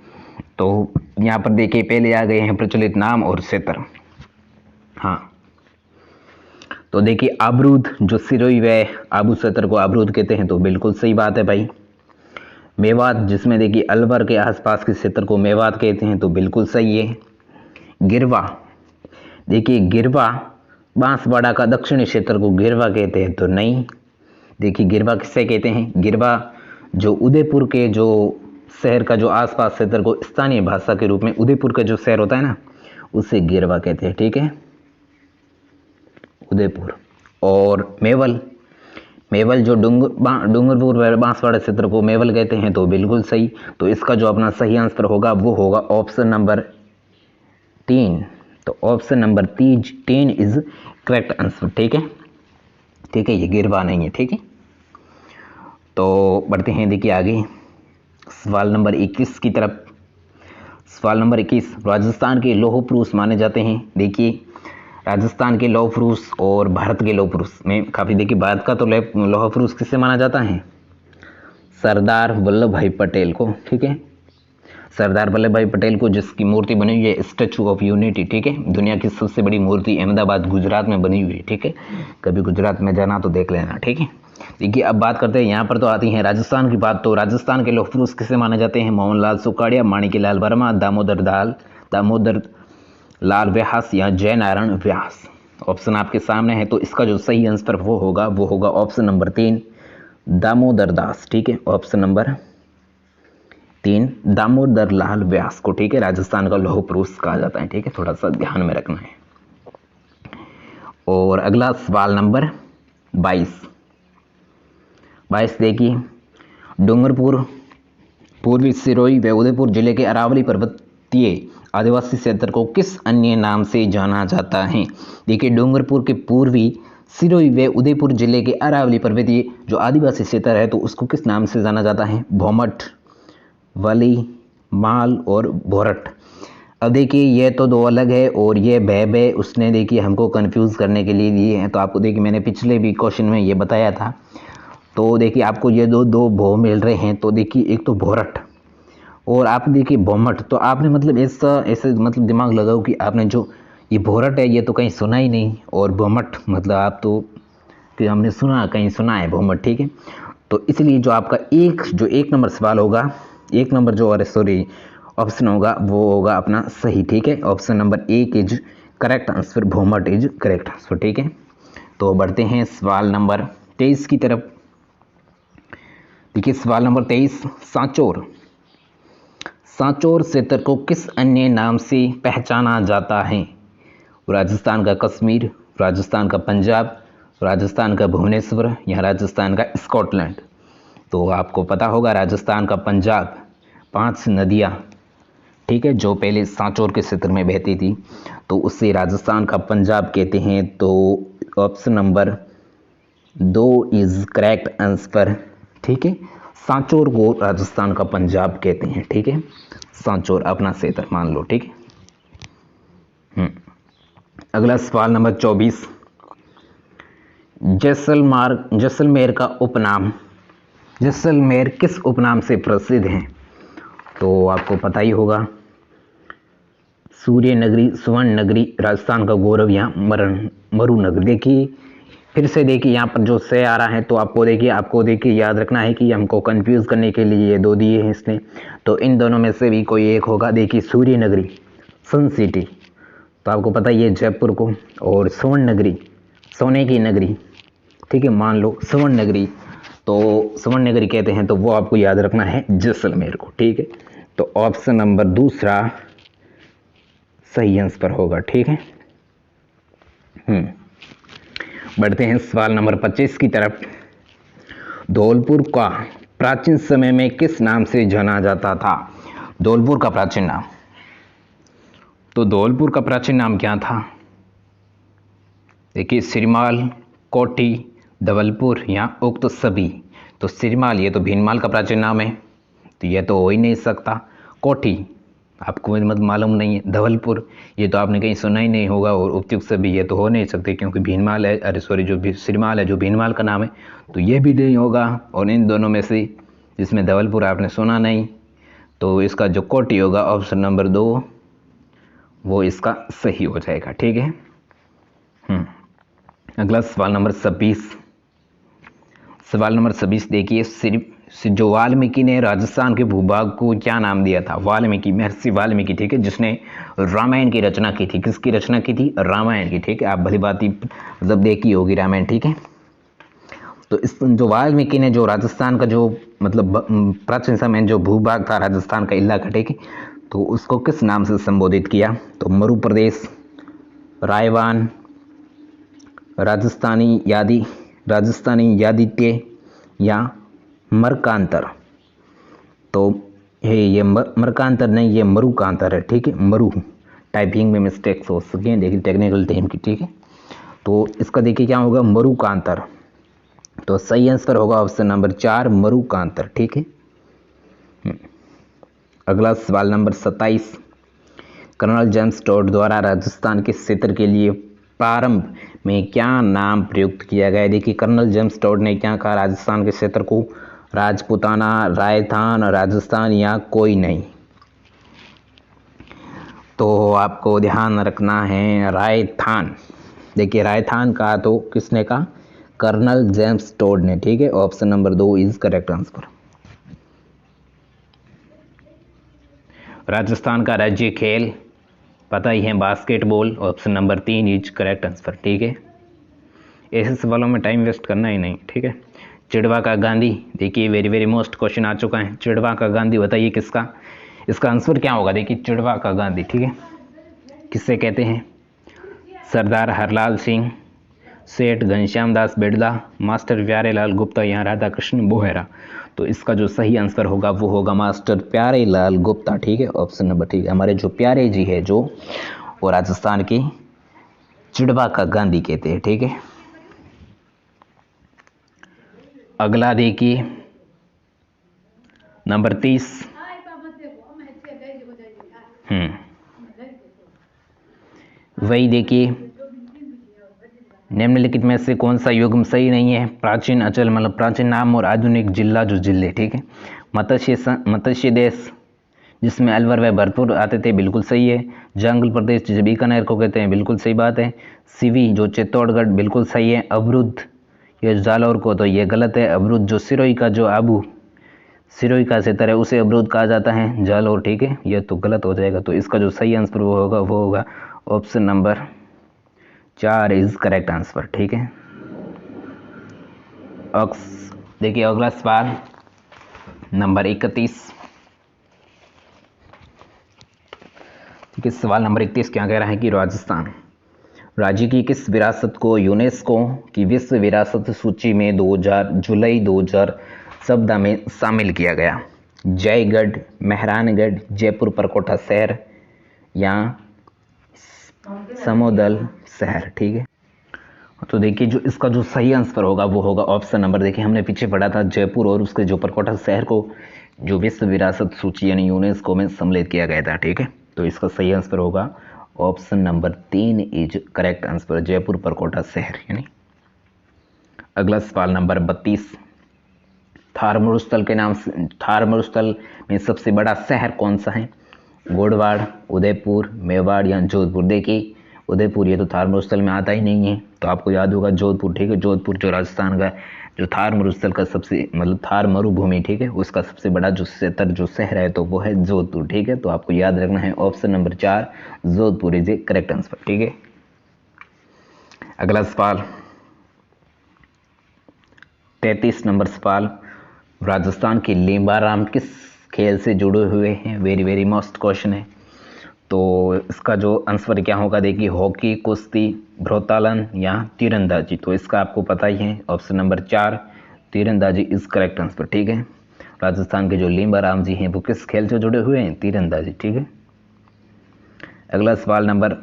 तो यहाँ पर देखिए पहले आ गए हैं प्रचलित नाम और क्षेत्र। हाँ, तो देखिए आबरूद जो सिरोही व आबू क्षेत्र को आबरूद कहते हैं, तो बिल्कुल सही बात है भाई। मेवात जिसमें देखिए अलवर के आसपास के क्षेत्र को मेवात कहते हैं, तो बिल्कुल सही है। गिरवा, देखिए गिरवा बांसवाड़ा का दक्षिणी क्षेत्र को गिरवा कहते हैं, तो नहीं। देखिए गिरवा किससे कहते हैं? गिरवा जो उदयपुर के जो शहर का जो आसपास क्षेत्र को स्थानीय भाषा के रूप में उदयपुर का जो शहर होता है ना, उसे गिरवा कहते हैं, ठीक है, उदयपुर। और मेवल जो डूंगरपुर बांसवाड़ा क्षेत्र को मेवल कहते हैं, तो बिल्कुल सही। तो इसका जो अपना सही आंसर होगा वो होगा ऑप्शन नंबर 3। तो option number 3 is correct answer, ठीक है, ठीक है, ये गिरवा नहीं है, ठीक है। तो बढ़ते हैं देखिए आगे सवाल नंबर 21 की तरफ। सवाल नंबर 21, राजस्थान के लौह पुरुष माने जाते हैं। देखिए राजस्थान के लौह पुरुष और भारत के लौह पुरुष में काफ़ी, देखिए भारत का तो लौह पुरुष किससे माना जाता है? सरदार वल्लभ भाई पटेल को, ठीक है, सरदार वल्लभ भाई पटेल को, जिसकी मूर्ति बनी हुई है स्टैचू ऑफ यूनिटी, ठीक है, दुनिया की सबसे बड़ी मूर्ति अहमदाबाद गुजरात में बनी हुई है, ठीक है, कभी गुजरात में जाना तो देख लेना, ठीक है। देखिए अब बात करते हैं, यहाँ पर तो आती है राजस्थान की बात। तो राजस्थान के लौह पुरुष किसे माने जाते हैं? मोहनलाल सुखाड़िया, माणिक्यलाल वर्मा, दामोदर लाल व्यास या जयनारायण व्यास। ऑप्शन आपके सामने है, तो इसका जो सही आंसर वो होगा ऑप्शन नंबर 3, दामोदर दास। ठीक है, ऑप्शन नंबर 3 दामोदर लाल व्यास को, ठीक है, राजस्थान का लौह पुरुष कहा जाता है। ठीक है, थोड़ा सा ध्यान में रखना है। और अगला सवाल नंबर 22 देखिए, डूंगरपुर पूर्वी सिरोही व उदयपुर जिले के अरावली पर्वतीय आदिवासी क्षेत्र को किस अन्य नाम से जाना जाता है? देखिए, डूंगरपुर के पूर्वी सिरोही व उदयपुर जिले के अरावली पर्वतीय जो आदिवासी क्षेत्र है, तो उसको किस नाम से जाना जाता है? भोमट, वली, माल और भोरट। अब देखिए, ये तो दो अलग है और ये बे उसने देखिए हमको कंफ्यूज करने के लिए दिए हैं। तो आपको देखिए मैंने पिछले भी क्वेश्चन में ये बताया था। तो देखिए आपको ये दो भो मिल रहे हैं। तो देखिए एक तो भोरट और आप देखिए भोमट। तो आपने मतलब ऐसे मतलब दिमाग लगाओ कि आपने जो ये भोरट है ये तो कहीं सुना ही नहीं, और भोमट मतलब आप तो कि हमने कहीं सुना है भोमट। ठीक है, तो इसलिए जो आपका एक नंबर सवाल होगा, एक नंबर जो ऑप्शन होगा वो होगा अपना सही। ठीक है, option number 1 is correct answer, Bhomat is correct answer. ठीक है, तो बढ़ते हैं सवाल नंबर 23 की तरफ। देखिए सवाल नंबर 23, सांचौर क्षेत्र को किस अन्य नाम से पहचाना जाता है? राजस्थान का कश्मीर, राजस्थान का पंजाब, राजस्थान का भुवनेश्वर या राजस्थान का स्कॉटलैंड। तो आपको पता होगा राजस्थान का पंजाब, 5 नदियाँ, ठीक है, जो पहले सांचौर के क्षेत्र में बहती थी, तो उससे राजस्थान का पंजाब कहते हैं। तो option number 2 is correct answer. ठीक है, सांचौर को राजस्थान का पंजाब कहते हैं। ठीक है, सांचौर अपना क्षेत्र मान लो। ठीक है, अगला सवाल नंबर 24, जैसलमेर का उपनाम, जैसलमेर किस उपनाम से प्रसिद्ध है? तो आपको पता ही होगा, सूर्य नगरी, स्वर्ण नगरी, राजस्थान का गौरव या मरु नगरी। देखिए फिर से देखिए यहाँ पर जो से आ रहा है, तो आपको देखिए याद रखना है कि हमको कंफ्यूज करने के लिए ये दो दिए हैं इसने। तो इन दोनों में से भी कोई एक होगा। देखिए सूर्य नगरी, सन सिटी, तो आपको पता ही है जयपुर को, और स्वर्ण नगरी, सोने की नगरी, ठीक है, मान लो स्वर्ण नगरी, तो स्वर्ण नगरी कहते हैं, तो वो आपको याद रखना है जैसलमेर को। ठीक है, तो ऑप्शन नंबर 2 सही आंसर होगा। ठीक है, बढ़ते हैं सवाल नंबर 25 की तरफ। धौलपुर का प्राचीन समय में किस नाम से जाना जाता था? धौलपुर का प्राचीन नाम, तो धौलपुर का प्राचीन नाम क्या था? देखिए सिरमाल, कोठी, धवलपुर या उक्त सभी। तो सिरमाल ये तो भीनमाल का प्राचीन नाम है, तो यह तो हो ही नहीं सकता। कोठी आपको मतलब मालूम नहीं है, धवलपुर ये तो आपने कहीं सुना ही नहीं होगा, और उपयुक्त सभी ये तो हो नहीं सकते क्योंकि भीनमाल है, जो सिरमाल है जो भीनमाल का नाम है, तो ये भी नहीं होगा। और इन दोनों में से जिसमें धवलपुर आपने सुना नहीं, तो इसका जो कोठी होगा ऑप्शन नंबर 2 वो इसका सही हो जाएगा। ठीक है, अगला सवाल नंबर 26। सवाल नंबर 26 देखिए, जो वाल्मीकि ने राजस्थान के भूभाग को क्या नाम दिया था? वाल्मीकि, महर्षि वाल्मीकि, ठीक है, जिसने रामायण की रचना की थी। किसकी रचना की थी? रामायण की। ठीक है, आप भली बात ही मतलब देखी होगी रामायण। ठीक है, तो इस जो वाल्मीकि ने जो राजस्थान का जो मतलब प्राचीन समय जो भूभाग था राजस्थान का इलाका, ठीक है, तो उसको किस नाम से संबोधित किया? तो मरु प्रदेश, रायवान, राजस्थानी यादित्य या मरकांतर। तो ये मरकांतर नहीं, ये मरुकांतर है। ठीक है, मरु, टाइपिंग में मिस्टेक्स हो सके हैं, देखिए टेक्निकल टर्म की। ठीक है, तो इसका देखिए क्या होगा? मरुकांतर। तो सही आंसर होगा ऑप्शन नंबर 4 मरुकांतर। ठीक है, अगला सवाल नंबर 27। कर्नल जेम्स टोड द्वारा राजस्थान के क्षेत्र के लिए प्रारंभ में क्या नाम प्रयुक्त किया गया? देखिए कर्नल जेम्स टोड ने क्या कहा राजस्थान के क्षेत्र को? राजपूताना, रायथान, राजस्थान या कोई नहीं। तो आपको ध्यान रखना है रायथान। देखिए रायथान का तो किसने कहा? कर्नल जेम्स टोड ने। ठीक है, option number 2 is correct answer. Rajasthan का राज्य खेल, पता ही है, basketball. Option number 3 is correct answer. ठीक है, ऐसे सवालों में टाइम वेस्ट करना ही नहीं। ठीक है, चिड़वा का गांधी, देखिए वेरी वेरी मोस्ट क्वेश्चन आ चुका है। चिड़वा का गांधी बताइए किसका, इसका आंसर क्या होगा। देखिए चिड़वा का गांधी, ठीक है, किससे कहते हैं। सरदार हरलाल सिंह, सेठ घनश्याम दास बिड़ला, मास्टर प्यारेलाल गुप्ता या राधा कृष्ण बोहरा। तो इसका जो सही आंसर होगा वो होगा मास्टर प्यारेलाल गुप्ता। ठीक है, ऑप्शन नंबर ठीक है। हमारे जो प्यारे जी है जो वो राजस्थान के चिड़वा का गांधी कहते हैं। ठीक है, अगला देखिए नंबर 30। वही देखिए, निम्नलिखित में से कौन सा युग्म सही नहीं है। प्राचीन अचल मतलब प्राचीन नाम और आधुनिक जिला जो जिले। ठीक है, मत्स्य देश जिसमें अलवर व भरतपुर आते थे, बिल्कुल सही है। जंगल प्रदेश जिसे बीकानेर को कहते हैं, बिल्कुल सही बात है। सिवी जो चित्तौड़गढ़, बिल्कुल सही है। अवरुद्ध ये जालौर को, तो ये गलत है। अवरुद्ध जो सिरोही का जो आबू सिरोही का क्षेत्र है उसे अवरुद्ध कहा जाता है, जालौर। ठीक है, ये तो गलत हो जाएगा। तो इसका जो सही आंसर वो होगा option number 4 is correct answer. ठीक है, देखिए अगला सवाल नंबर 31। ठीक है, सवाल नंबर 31 क्या कह रहा है कि राजस्थान राज्य की किस विरासत को यूनेस्को की विश्व विरासत सूची में जुलाई 2014 में शामिल किया गया। जयगढ़, मेहरानगढ़, जयपुर परकोटा शहर या समोदल शहर। ठीक है, तो देखिए जो इसका जो सही आंसर होगा वो होगा ऑप्शन नंबर, देखिए हमने पीछे पढ़ा था जयपुर और उसके जो परकोटा शहर को जो विश्व विरासत सूची यानी यूनेस्को में सम्मिलित किया गया था। ठीक है, तो इसका सही आंसर होगा option number 3 is correct answer, Jaipur परकोटा शहर यानी। अगला सवाल नंबर 32। थार मरुस्थल के नाम से, थार मरुस्थल में सबसे बड़ा शहर कौन सा है। गोडवाड़, उदयपुर, मेवाड़ या जोधपुर। देखिए उदयपुर ये तो थार मरुस्थल में आता ही नहीं है, तो आपको याद होगा जोधपुर। ठीक है, जोधपुर जो राजस्थान का जो थार मरुस्थल का सबसे मतलब थार मरुभूमि, ठीक है, उसका सबसे बड़ा जो क्षेत्र जो शहर है तो वो है जोधपुर। ठीक है, तो आपको याद रखना है option number 4 Jodhpur is A correct answer. ठीक है, अगला सवाल 33 नंबर सवाल। राजस्थान के लेम्बाराम किस खेल से जुड़े हुए हैं। वेरी वेरी मोस्ट क्वेश्चन है, तो इसका जो आंसर क्या होगा। देखिए हॉकी, कुश्ती, भ्रोतालन या तीरंदाजी। तो इसका आपको पता ही है ऑप्शन नंबर 4 तीरंदाजी इज करेक्ट आंसर। ठीक है, राजस्थान के जो लेम्बाराम जी हैं वो किस खेल से जुड़े हुए हैं, तीरंदाजी। ठीक है, अगला सवाल नंबर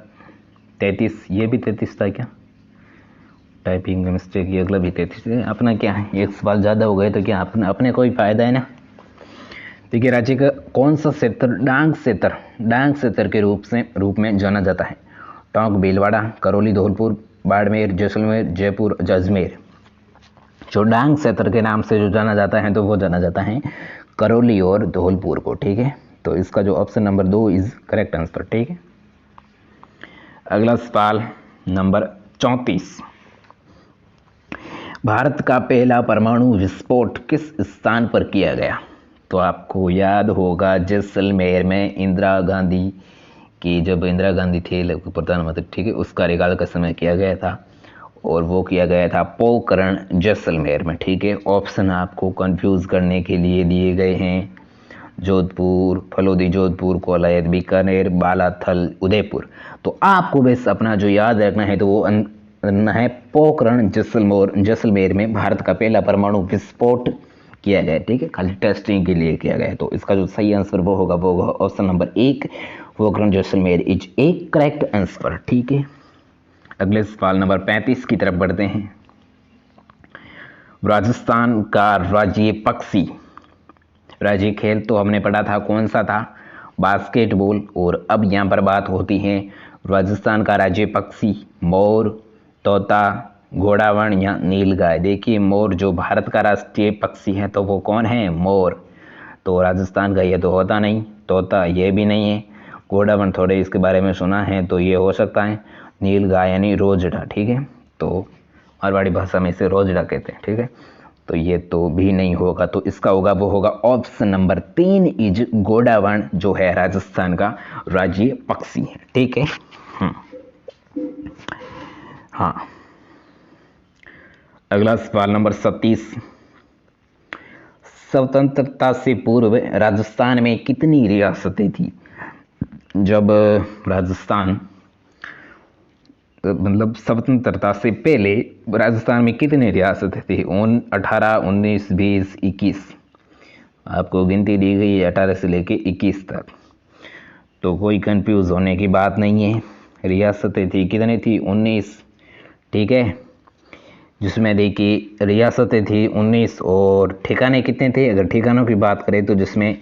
33। ये भी 33 था क्या, टाइपिंग में मिस्टेक, ये अगला भी 33 है। अपना क्या है, एक सवाल ज़्यादा हो गए तो क्या अपने कोई फायदा है ना। देखिए राज्य का कौन सा क्षेत्र डांग क्षेत्र के रूप में जाना जाता है। टोंक, भीलवाड़ा, करौली, धौलपुर, बाड़मेर, जैसलमेर, जयपुर, अजमेर। जो डांग क्षेत्र के नाम से जो जाना जाता है तो वो जाना जाता है करौली और धौलपुर को। ठीक है, तो इसका जो option number 2 is correct answer. ठीक है, अगला सवाल नंबर 34। भारत का पहला परमाणु विस्फोट किस स्थान पर किया गया। तो आपको याद होगा जैसलमेर में इंदिरा गांधी की, जब इंदिरा गांधी थे प्रधानमंत्री, ठीक है, उस कार्यकाल का समय किया गया था और वो किया गया था पोखरण जैसलमेर में। ठीक है, ऑप्शन आपको कंफ्यूज करने के लिए दिए गए हैं जोधपुर, फलोदी जोधपुर, कोलायत बीकानेर, बालाथल उदयपुर। तो आपको बस अपना जो याद रखना है तो वो है पोखरण जैसलमेर में भारत का पहला परमाणु विस्फोट किया गया। ठीक है, खाली टेस्टिंग के लिए किया गया। तो इसका जो सही आंसर वो होगा option number 1 Pokhran Jaisalmer is A correct answer. ठीक है, अगले सवाल नंबर 35 की तरफ बढ़ते हैं। राजस्थान का राज्य पक्षी, राज्य खेल तो हमने पढ़ा था कौन सा था, बास्केटबॉल। और अब यहाँ पर बात होती है राजस्थान का राज्य पक्षी मोर, तोता, घोड़ावण या नीलगाय। देखिए मोर जो भारत का राष्ट्रीय पक्षी है तो वो कौन है, मोर। तो राजस्थान का ये तो होता नहीं, तोता ये भी नहीं है, घोड़ावण थोड़े इसके बारे में सुना है तो ये हो सकता है, नीलगाय यानी रोजड़ा। ठीक है, तो मारवाड़ी भाषा में इसे रोजड़ा कहते हैं। ठीक है, तो ये तो भी नहीं होगा, तो इसका होगा वो होगा ऑप्शन नंबर 3 इज गोडावण, जो है राजस्थान का राज्य पक्षी है। ठीक है। हाँ, अगला सवाल नंबर 37, स्वतंत्रता से पूर्व राजस्थान में कितनी रियासतें थी? जब राजस्थान मतलब स्वतंत्रता से पहले राजस्थान में कितनी रियासतें थी? 18, 19, 20, 21। आपको गिनती दी गई है 18 से लेके 21 तक, तो कोई कंफ्यूज होने की बात नहीं है। रियासतें थी कितनी थी? 19। ठीक है, जिसमें देखिए रियासतें थी 19 और ठिकाने कितने थे? अगर ठिकानों की बात करें तो जिसमें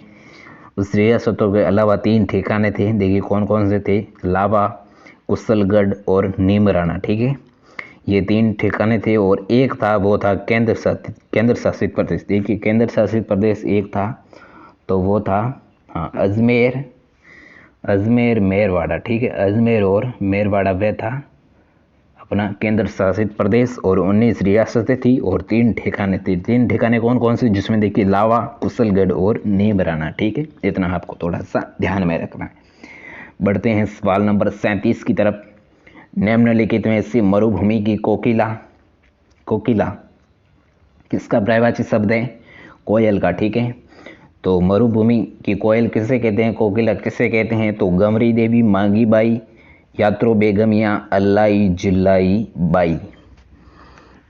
उस रियासतों के अलावा 3 ठिकाने थे। देखिए कौन कौन से थे? लावा, कुशलगढ़ और नीमराना। ठीक है, ये 3 ठिकाने थे और एक था वो था केंद्र शासित प्रदेश। देखिए केंद्र शासित प्रदेश एक था, तो वो था हाँ अजमेर मेरवाड़ा। ठीक है, अजमेर और मेरवाड़ा वह था अपना केंद्र शासित प्रदेश, और 19 रियासतें थी और 3 ठिकाने थे। 3 ठिकाने कौन कौन से? जिसमें देखिए लावा, कुशलगढ़ और नीमराना। ठीक है, इतना आपको थोड़ा सा ध्यान में रखना है। बढ़ते हैं सवाल नंबर 37 की तरफ। निम्नलिखित में से मरुभूमि की कोकिला किसका पर्यायवाची शब्द है? कोयल का। ठीक है, तो मरुभूमि की कोयल किसे कहते हैं? कोकिला किसे कहते हैं? तो गमरी देवी, मांगी बाई, यात्रो बेगम या अल्लाई जिल्लाई बाई।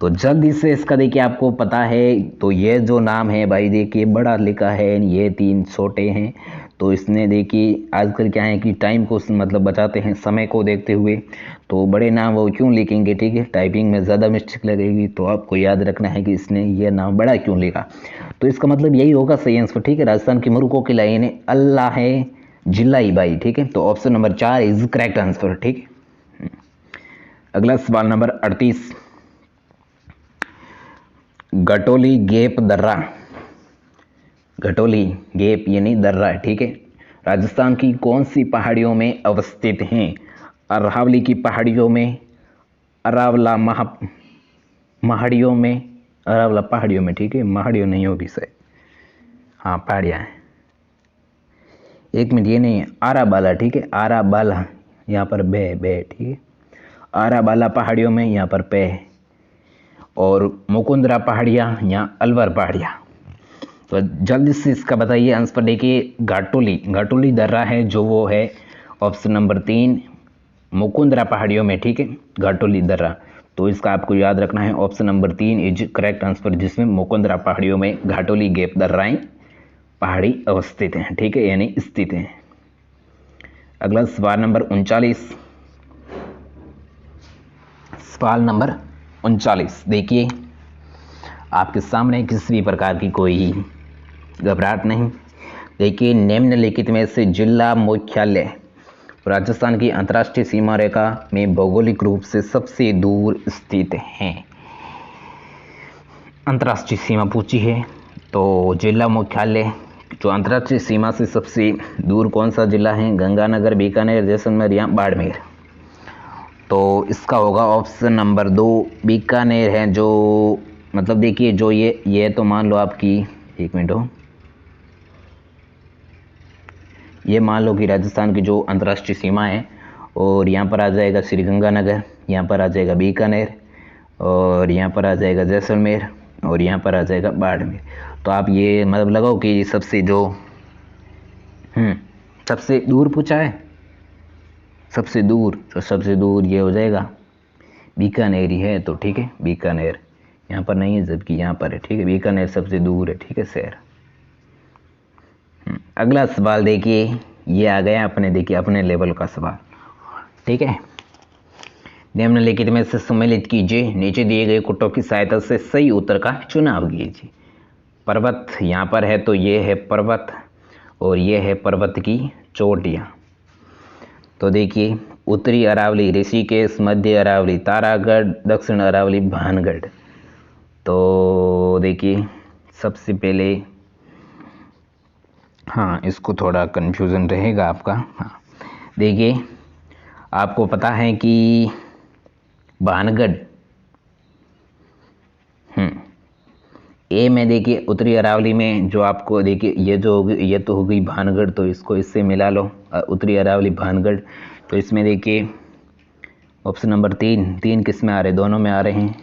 तो जल्दी से इसका देखिए आपको पता है, तो ये जो नाम है भाई देखिए बड़ा लिखा है, ये 3 छोटे हैं। तो इसने देखिए आजकल क्या है कि टाइम को मतलब बचाते हैं, समय को देखते हुए, तो बड़े नाम वो क्यों लिखेंगे? ठीक है, टाइपिंग में ज़्यादा मिस्टेक लगेगी, तो आपको याद रखना है कि इसने ये नाम बड़ा क्यों लिखा। तो इसका मतलब यही होगा सही आंसर। ठीक है, राजस्थान की मरु कोकिला यानी अल्लाह है जिल्लाई बाई। ठीक है, तो option number 4 is correct answer. ठीक है, अगला सवाल नंबर 38, घटोली गेप दर्रा, घटोली गेप यानी दर्रा। ठीक है, राजस्थान की कौन सी पहाड़ियों में अवस्थित हैं? अरावली की पहाड़ियों में, अरावला अरावला पहाड़ियों में। ठीक है, महाड़ियों नहीं होगी सर, हाँ पहाड़ियाँ हैं। 1 मिनट, ये नहीं है आराबाला। ठीक है, आराबाला, यहाँ पर बे। ठीक है, आराबाला पहाड़ियों में यहाँ पर पे, और मुकुंदरा पहाड़ियाँ या अलवर पहाड़ियाँ। तो जल्दी से इसका बताइए आंसर। देखिए घाटोली दर्रा है जो वो है ऑप्शन नंबर 3 मुकुंदरा पहाड़ियों में। ठीक है, घाटोली दर्रा, तो इसका आपको याद रखना है option number 3 is correct answer, जिसमें मुकुंदरा पहाड़ियों में घाटोली गेप दर्राएं पहाड़ी अवस्थित हैं। ठीक है, यानी स्थित हैं। अगला सवाल नंबर 39, सवाल नंबर 39 देखिए आपके सामने, किसी भी प्रकार की कोई घबराहट नहीं। देखिए निम्नलिखित में से जिला मुख्यालय राजस्थान की अंतर्राष्ट्रीय सीमा रेखा में भौगोलिक रूप से सबसे दूर स्थित हैं। अंतर्राष्ट्रीय सीमा पूछी है, तो जिला मुख्यालय जो अंतर्राष्ट्रीय सीमा से सबसे दूर कौन सा जिला है? गंगानगर, बीकानेर, जैसलमेर या बाड़मेर। तो इसका होगा ऑप्शन नंबर 2 बीकानेर है। जो मतलब देखिए जो ये तो मान लो आपकी, 1 मिनट हो, ये मान लो कि राजस्थान की जो अंतर्राष्ट्रीय सीमा है, और यहाँ पर आ जाएगा श्री गंगानगर, यहाँ पर आ जाएगा बीकानेर, और यहाँ पर आ जाएगा जैसलमेर, और यहाँ पर आ जाएगा बाड़मेर। तो आप ये मतलब लगाओ कि सबसे सबसे दूर पूछा है, सबसे दूर, तो सबसे दूर ये हो जाएगा बीकानेर ही है। तो ठीक है, बीकानेर यहाँ पर नहीं है जबकि यहाँ पर है। ठीक है, बीकानेर सबसे दूर है। ठीक है शहर। अगला सवाल देखिए, ये आ गया अपने, देखिए अपने लेवल का सवाल। ठीक है, निम्नलिखित में से सम्मिलित कीजिए, नीचे दिए गए कुटों की सहायता से सही उत्तर का चुनाव कीजिए। पर्वत यहाँ पर है, तो ये है पर्वत, और ये है पर्वत की चोटियाँ। तो देखिए उत्तरी अरावली ऋषिकेश, मध्य अरावली तारागढ़, दक्षिण अरावली भानगढ़। तो देखिए सबसे पहले, हाँ इसको थोड़ा कन्फ्यूज़न रहेगा आपका। हाँ देखिए आपको पता है कि भानगढ़ ए में देखिए उत्तरी अरावली में जो आपको देखिए ये जो होगी ये तो हो गई भानगढ़, तो इसको इससे मिला लो, उत्तरी अरावली भानगढ़। तो इसमें देखिए ऑप्शन नंबर 3 किस में आ रहे, दोनों में आ रहे हैं,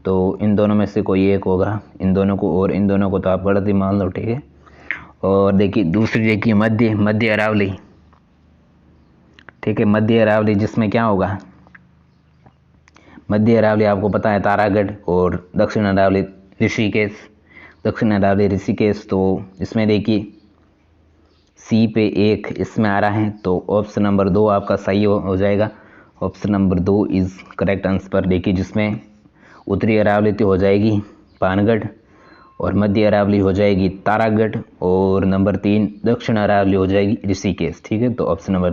तो इन दोनों में से कोई एक होगा, इन दोनों को और इन दोनों को तो आप गलत ही मान लो, ठीक है। और देखिए दूसरी देखिए मध्य अरावली, ठीक है, मध्य अरावली जिसमें क्या होगा, मध्य अरावली आपको पता है तारागढ़, और दक्षिण अरावली ऋषिकेश, दक्षिण अरावली ऋषिकेश। तो इसमें देखिए सी पे 1 इसमें आ रहा है, तो ऑप्शन नंबर 2 आपका सही हो जाएगा। Option number 2 is correct answer. देखिए जिसमें उत्तरी अरावली तो हो जाएगी पानगढ़, और मध्य अरावली हो जाएगी तारागढ़, और नंबर 3 दक्षिण अरावली हो जाएगी ऋषिकेश, ठीक है। तो ऑप्शन नंबर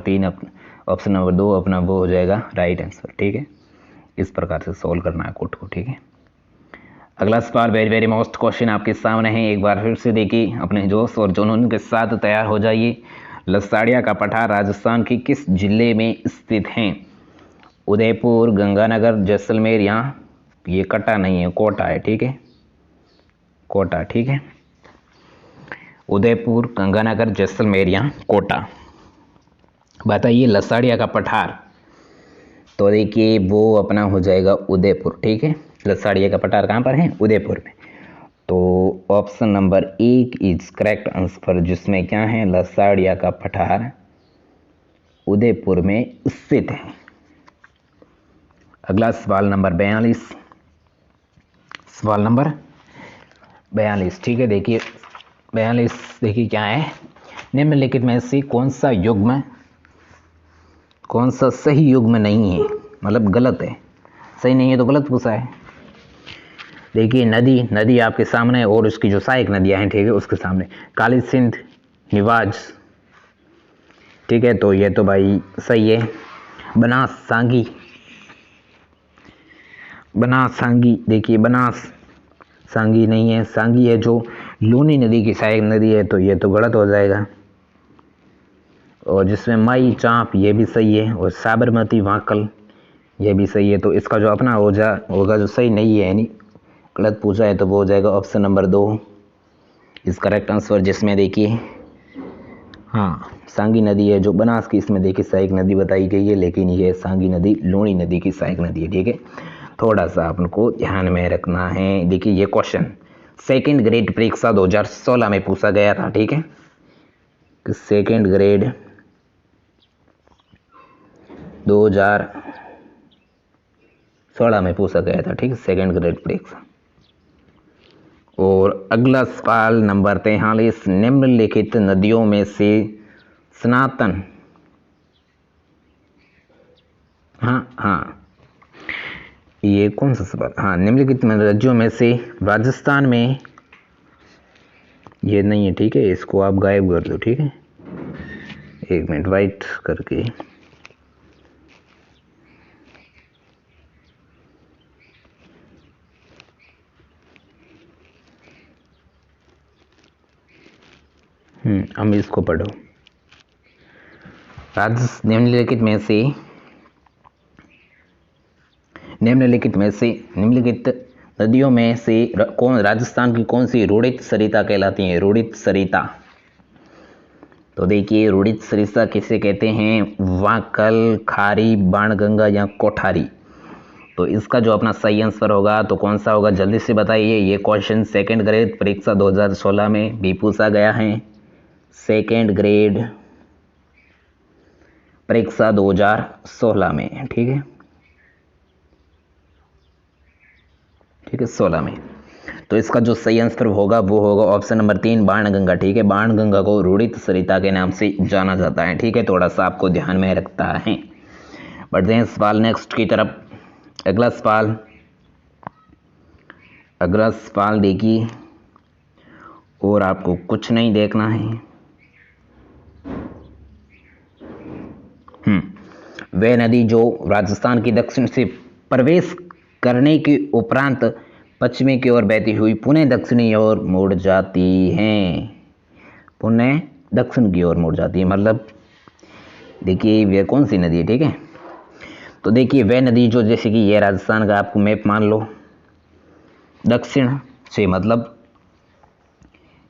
2 अपना वो हो जाएगा राइट आंसर, ठीक है। इस प्रकार से सॉल्व करना है कोड को, ठीक है। अगला सवाल वेरी वेरी मोस्ट क्वेश्चन आपके सामने है, एक बार फिर से देखिए अपने जोश और जुनून के साथ तैयार हो जाइए। लसाड़िया का पठार राजस्थान की किस जिले में स्थित है? उदयपुर, गंगानगर, जैसलमेर, या ये कटा नहीं है कोटा है, ठीक है, कोटा, ठीक है। उदयपुर, गंगानगर, जैसलमेर या कोटा, बताइए लसाड़िया का पठार। तो देखिए वो अपना हो जाएगा उदयपुर, ठीक है। लसाड़िया का पठार कहाँ पर है? उदयपुर में। तो option number 1 is correct answer, जिसमें क्या है लसाड़िया का पठार उदयपुर में स्थित है। अगला सवाल नंबर 42, सवाल नंबर 42, ठीक है। देखिए 42 देखिए क्या है, निम्नलिखित में से कौन सा सही युग्म नहीं है, मतलब गलत है, सही नहीं है तो गलत पूछा है। देखिए नदी आपके सामने, और उसकी जो सहायक नदियां हैं, ठीक है, उसके सामने काली सिंध, निवाज, ठीक है, तो ये तो भाई सही है। बनास सांगी, देखिए बनास सांगी नहीं है, सांगी है जो लूनी नदी की सहायक नदी है, तो ये तो गलत हो जाएगा। और जिसमें माई चांप ये भी सही है, और साबरमती वांकल ये भी सही है। तो इसका जो अपना होगा जो सही नहीं है, यानी गलत पूछा है, तो वो हो जाएगा ऑप्शन नंबर 2 इस करेक्ट आंसर, जिसमें देखिए हाँ सांगी नदी है जो बनास की, इसमें देखिए सहायक नदी बताई गई है, लेकिन ये सांगी नदी लूनी नदी की सहायक नदी है, ठीक है। थोड़ा सा आपको ध्यान में रखना है। देखिए ये क्वेश्चन सेकंड ग्रेड परीक्षा 2016 में पूछा गया था, ठीक है, कि सेकंड ग्रेड 2016 में पूछा गया था, ठीक है, सेकंड ग्रेड परीक्षा। और अगला सवाल नंबर 43, निम्नलिखित नदियों में से सनातन, हाँ ये कौन सा सवाल, हाँ निम्नलिखित नदियों में से राजस्थान में ये नहीं है, ठीक है, इसको आप गायब कर दो, ठीक है, 1 मिनट वाइट करके। हम इसको पढ़ो। निम्नलिखित निम्नलिखित नदियों में से कौन राजस्थान की कौन सी रूढ़ित सरिता कहलाती है? रूढ़ित सरिता, तो देखिए रूढ़ित सरिता किसे कहते हैं? वांकल, खारी, बाणगंगा या कोठारी। तो इसका जो अपना सही आंसर होगा तो कौन सा होगा, जल्दी से बताइए। ये क्वेश्चन सेकंड ग्रेड परीक्षा 2016 में भी पूछा गया है, सेकंड ग्रेड परीक्षा 2016 में, ठीक है, 16 में। तो इसका जो सही आंसर होगा वो होगा ऑप्शन नंबर 3 बाणगंगा, ठीक है। बाणगंगा को रूढ़ित सरिता के नाम से जाना जाता है, ठीक है, थोड़ा सा आपको ध्यान में रखता है। बढ़ते हैं सवाल नेक्स्ट की तरफ। अगला सवाल देखिए, और आपको कुछ नहीं देखना है। वह नदी जो राजस्थान की दक्षिण से प्रवेश करने के उपरांत पश्चिमी की ओर बहती हुई पुनः दक्षिणी ओर मुड़ जाती है, पुनः दक्षिण की ओर मुड़ जाती है, मतलब देखिए वह कौन सी नदी है, ठीक है। तो देखिए वह नदी जो, जैसे कि ये राजस्थान का आपको मैप मान लो, दक्षिण से मतलब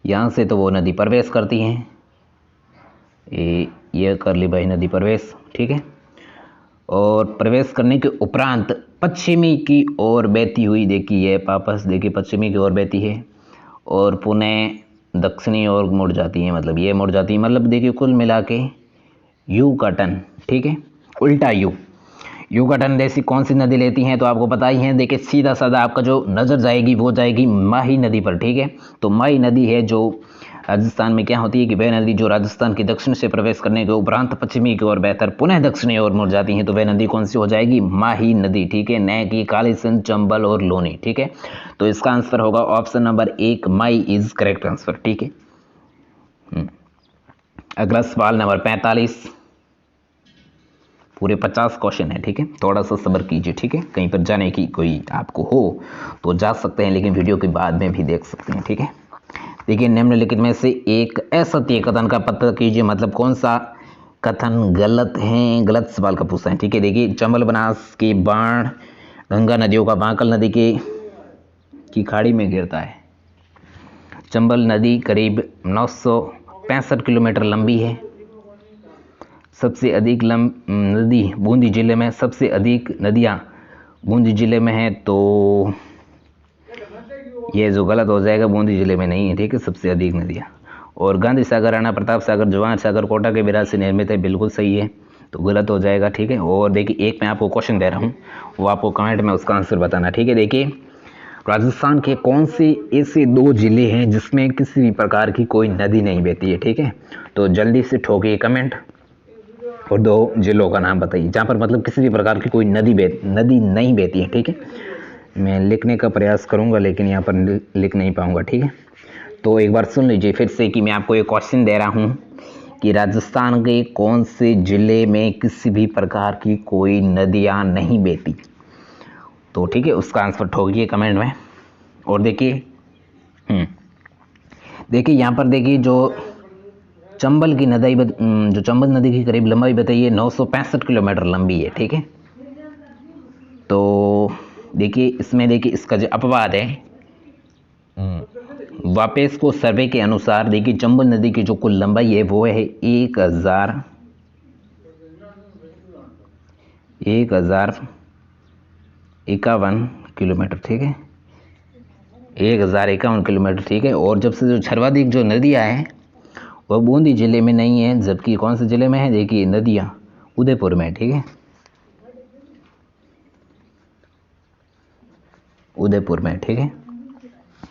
यहाँ से तो वो नदी प्रवेश करती हैं, ये कर ली भाई नदी प्रवेश, ठीक है। और प्रवेश करने के उपरांत पश्चिमी की ओर बहती हुई, देखिए ये वापस देखिए पश्चिमी की ओर बहती है और पुनः दक्षिणी ओर मुड़ जाती है, मतलब ये मुड़ जाती है, मतलब देखिए कुल मिला के यू का टर्न, ठीक है, उल्टा यू का टर्न जैसी कौन सी नदी लेती हैं तो आपको पता ही है। देखिए सीधा साधा आपका जो नज़र जाएगी वो जाएगी माही नदी पर, ठीक है। तो माही नदी है जो राजस्थान में क्या होती है कि वह नदी जो राजस्थान के दक्षिण से प्रवेश करने के उपरांत पश्चिमी की ओर बेहतर पुनः दक्षिणी ओर मुड़ जाती हैं, तो वह नदी कौन सी हो जाएगी, माही नदी, ठीक है, न कि कालीसिंध, चंबल और लोनी, ठीक है। तो इसका आंसर होगा option number 1, my is correct answer, ठीक है। अगला सवाल नंबर 45, पूरे 50 क्वेश्चन है, ठीक है, थोड़ा सा सब्र कीजिए, ठीक है। कहीं पर जाने की कोई आपको हो तो जा सकते हैं, लेकिन वीडियो के बाद में भी देख सकते हैं, ठीक है। देखिए निम्नलिखित में से एक असत्य कथन का पता कीजिए, मतलब कौन सा कथन गलत है, गलत सवाल का पूछा है, ठीक है। देखिए चंबल बनास के बाण गंगा नदियों का बांकल नदी की खाड़ी में गिरता है। चंबल नदी करीब 965 किलोमीटर लंबी है। सबसे अधिक नदी बूंदी जिले में, सबसे अधिक नदियाँ बूंदी जिले में हैं, तो ये जो गलत हो जाएगा बूंदी जिले में नहीं है, ठीक है, सबसे अधिक नदियाँ। और गांधी सागर, राणा प्रताप सागर, जवाहर सागर कोटा के बिराज से निर्मित है, बिल्कुल सही है, तो गलत हो जाएगा, ठीक है। और देखिए एक मैं आपको क्वेश्चन दे रहा हूँ, वो आपको कमेंट में उसका आंसर बताना, ठीक है। देखिए राजस्थान के कौन से ऐसे 2 जिले हैं जिसमें किसी भी प्रकार की कोई नदी नहीं बहती है, ठीक है। तो जल्दी से ठोकिए कमेंट और 2 जिलों का नाम बताइए जहाँ पर मतलब किसी भी प्रकार की कोई नदी नहीं बहती है, ठीक है। मैं लिखने का प्रयास करूँगा लेकिन यहाँ पर लिख नहीं पाऊँगा, ठीक है। तो एक बार सुन लीजिए फिर से कि मैं आपको एक क्वेश्चन दे रहा हूँ कि राजस्थान के कौन से ज़िले में किसी भी प्रकार की कोई नदियाँ नहीं बहती, तो ठीक है उसका आंसर ठोकिए कमेंट में। और देखिए यहाँ पर देखिए जो चंबल की नदी जो चंबल नदी की करीब लंबाई बताइए 965 किलोमीटर लंबी है, ठीक है। तो देखिए इसमें देखिए इसका जो अपवाद है, वापेस को सर्वे के अनुसार देखिए चंबल नदी की जो कुल लंबाई है वो है 1051 किलोमीटर, ठीक है, 1051 किलोमीटर, ठीक है। और जब से जो सर्वाधिक जो नदियाँ हैं वह बूंदी जिले में नहीं है, जबकि कौन से जिले में है, देखिए नदियाँ उदयपुर में, ठीक है, उदयपुर में, ठीक है।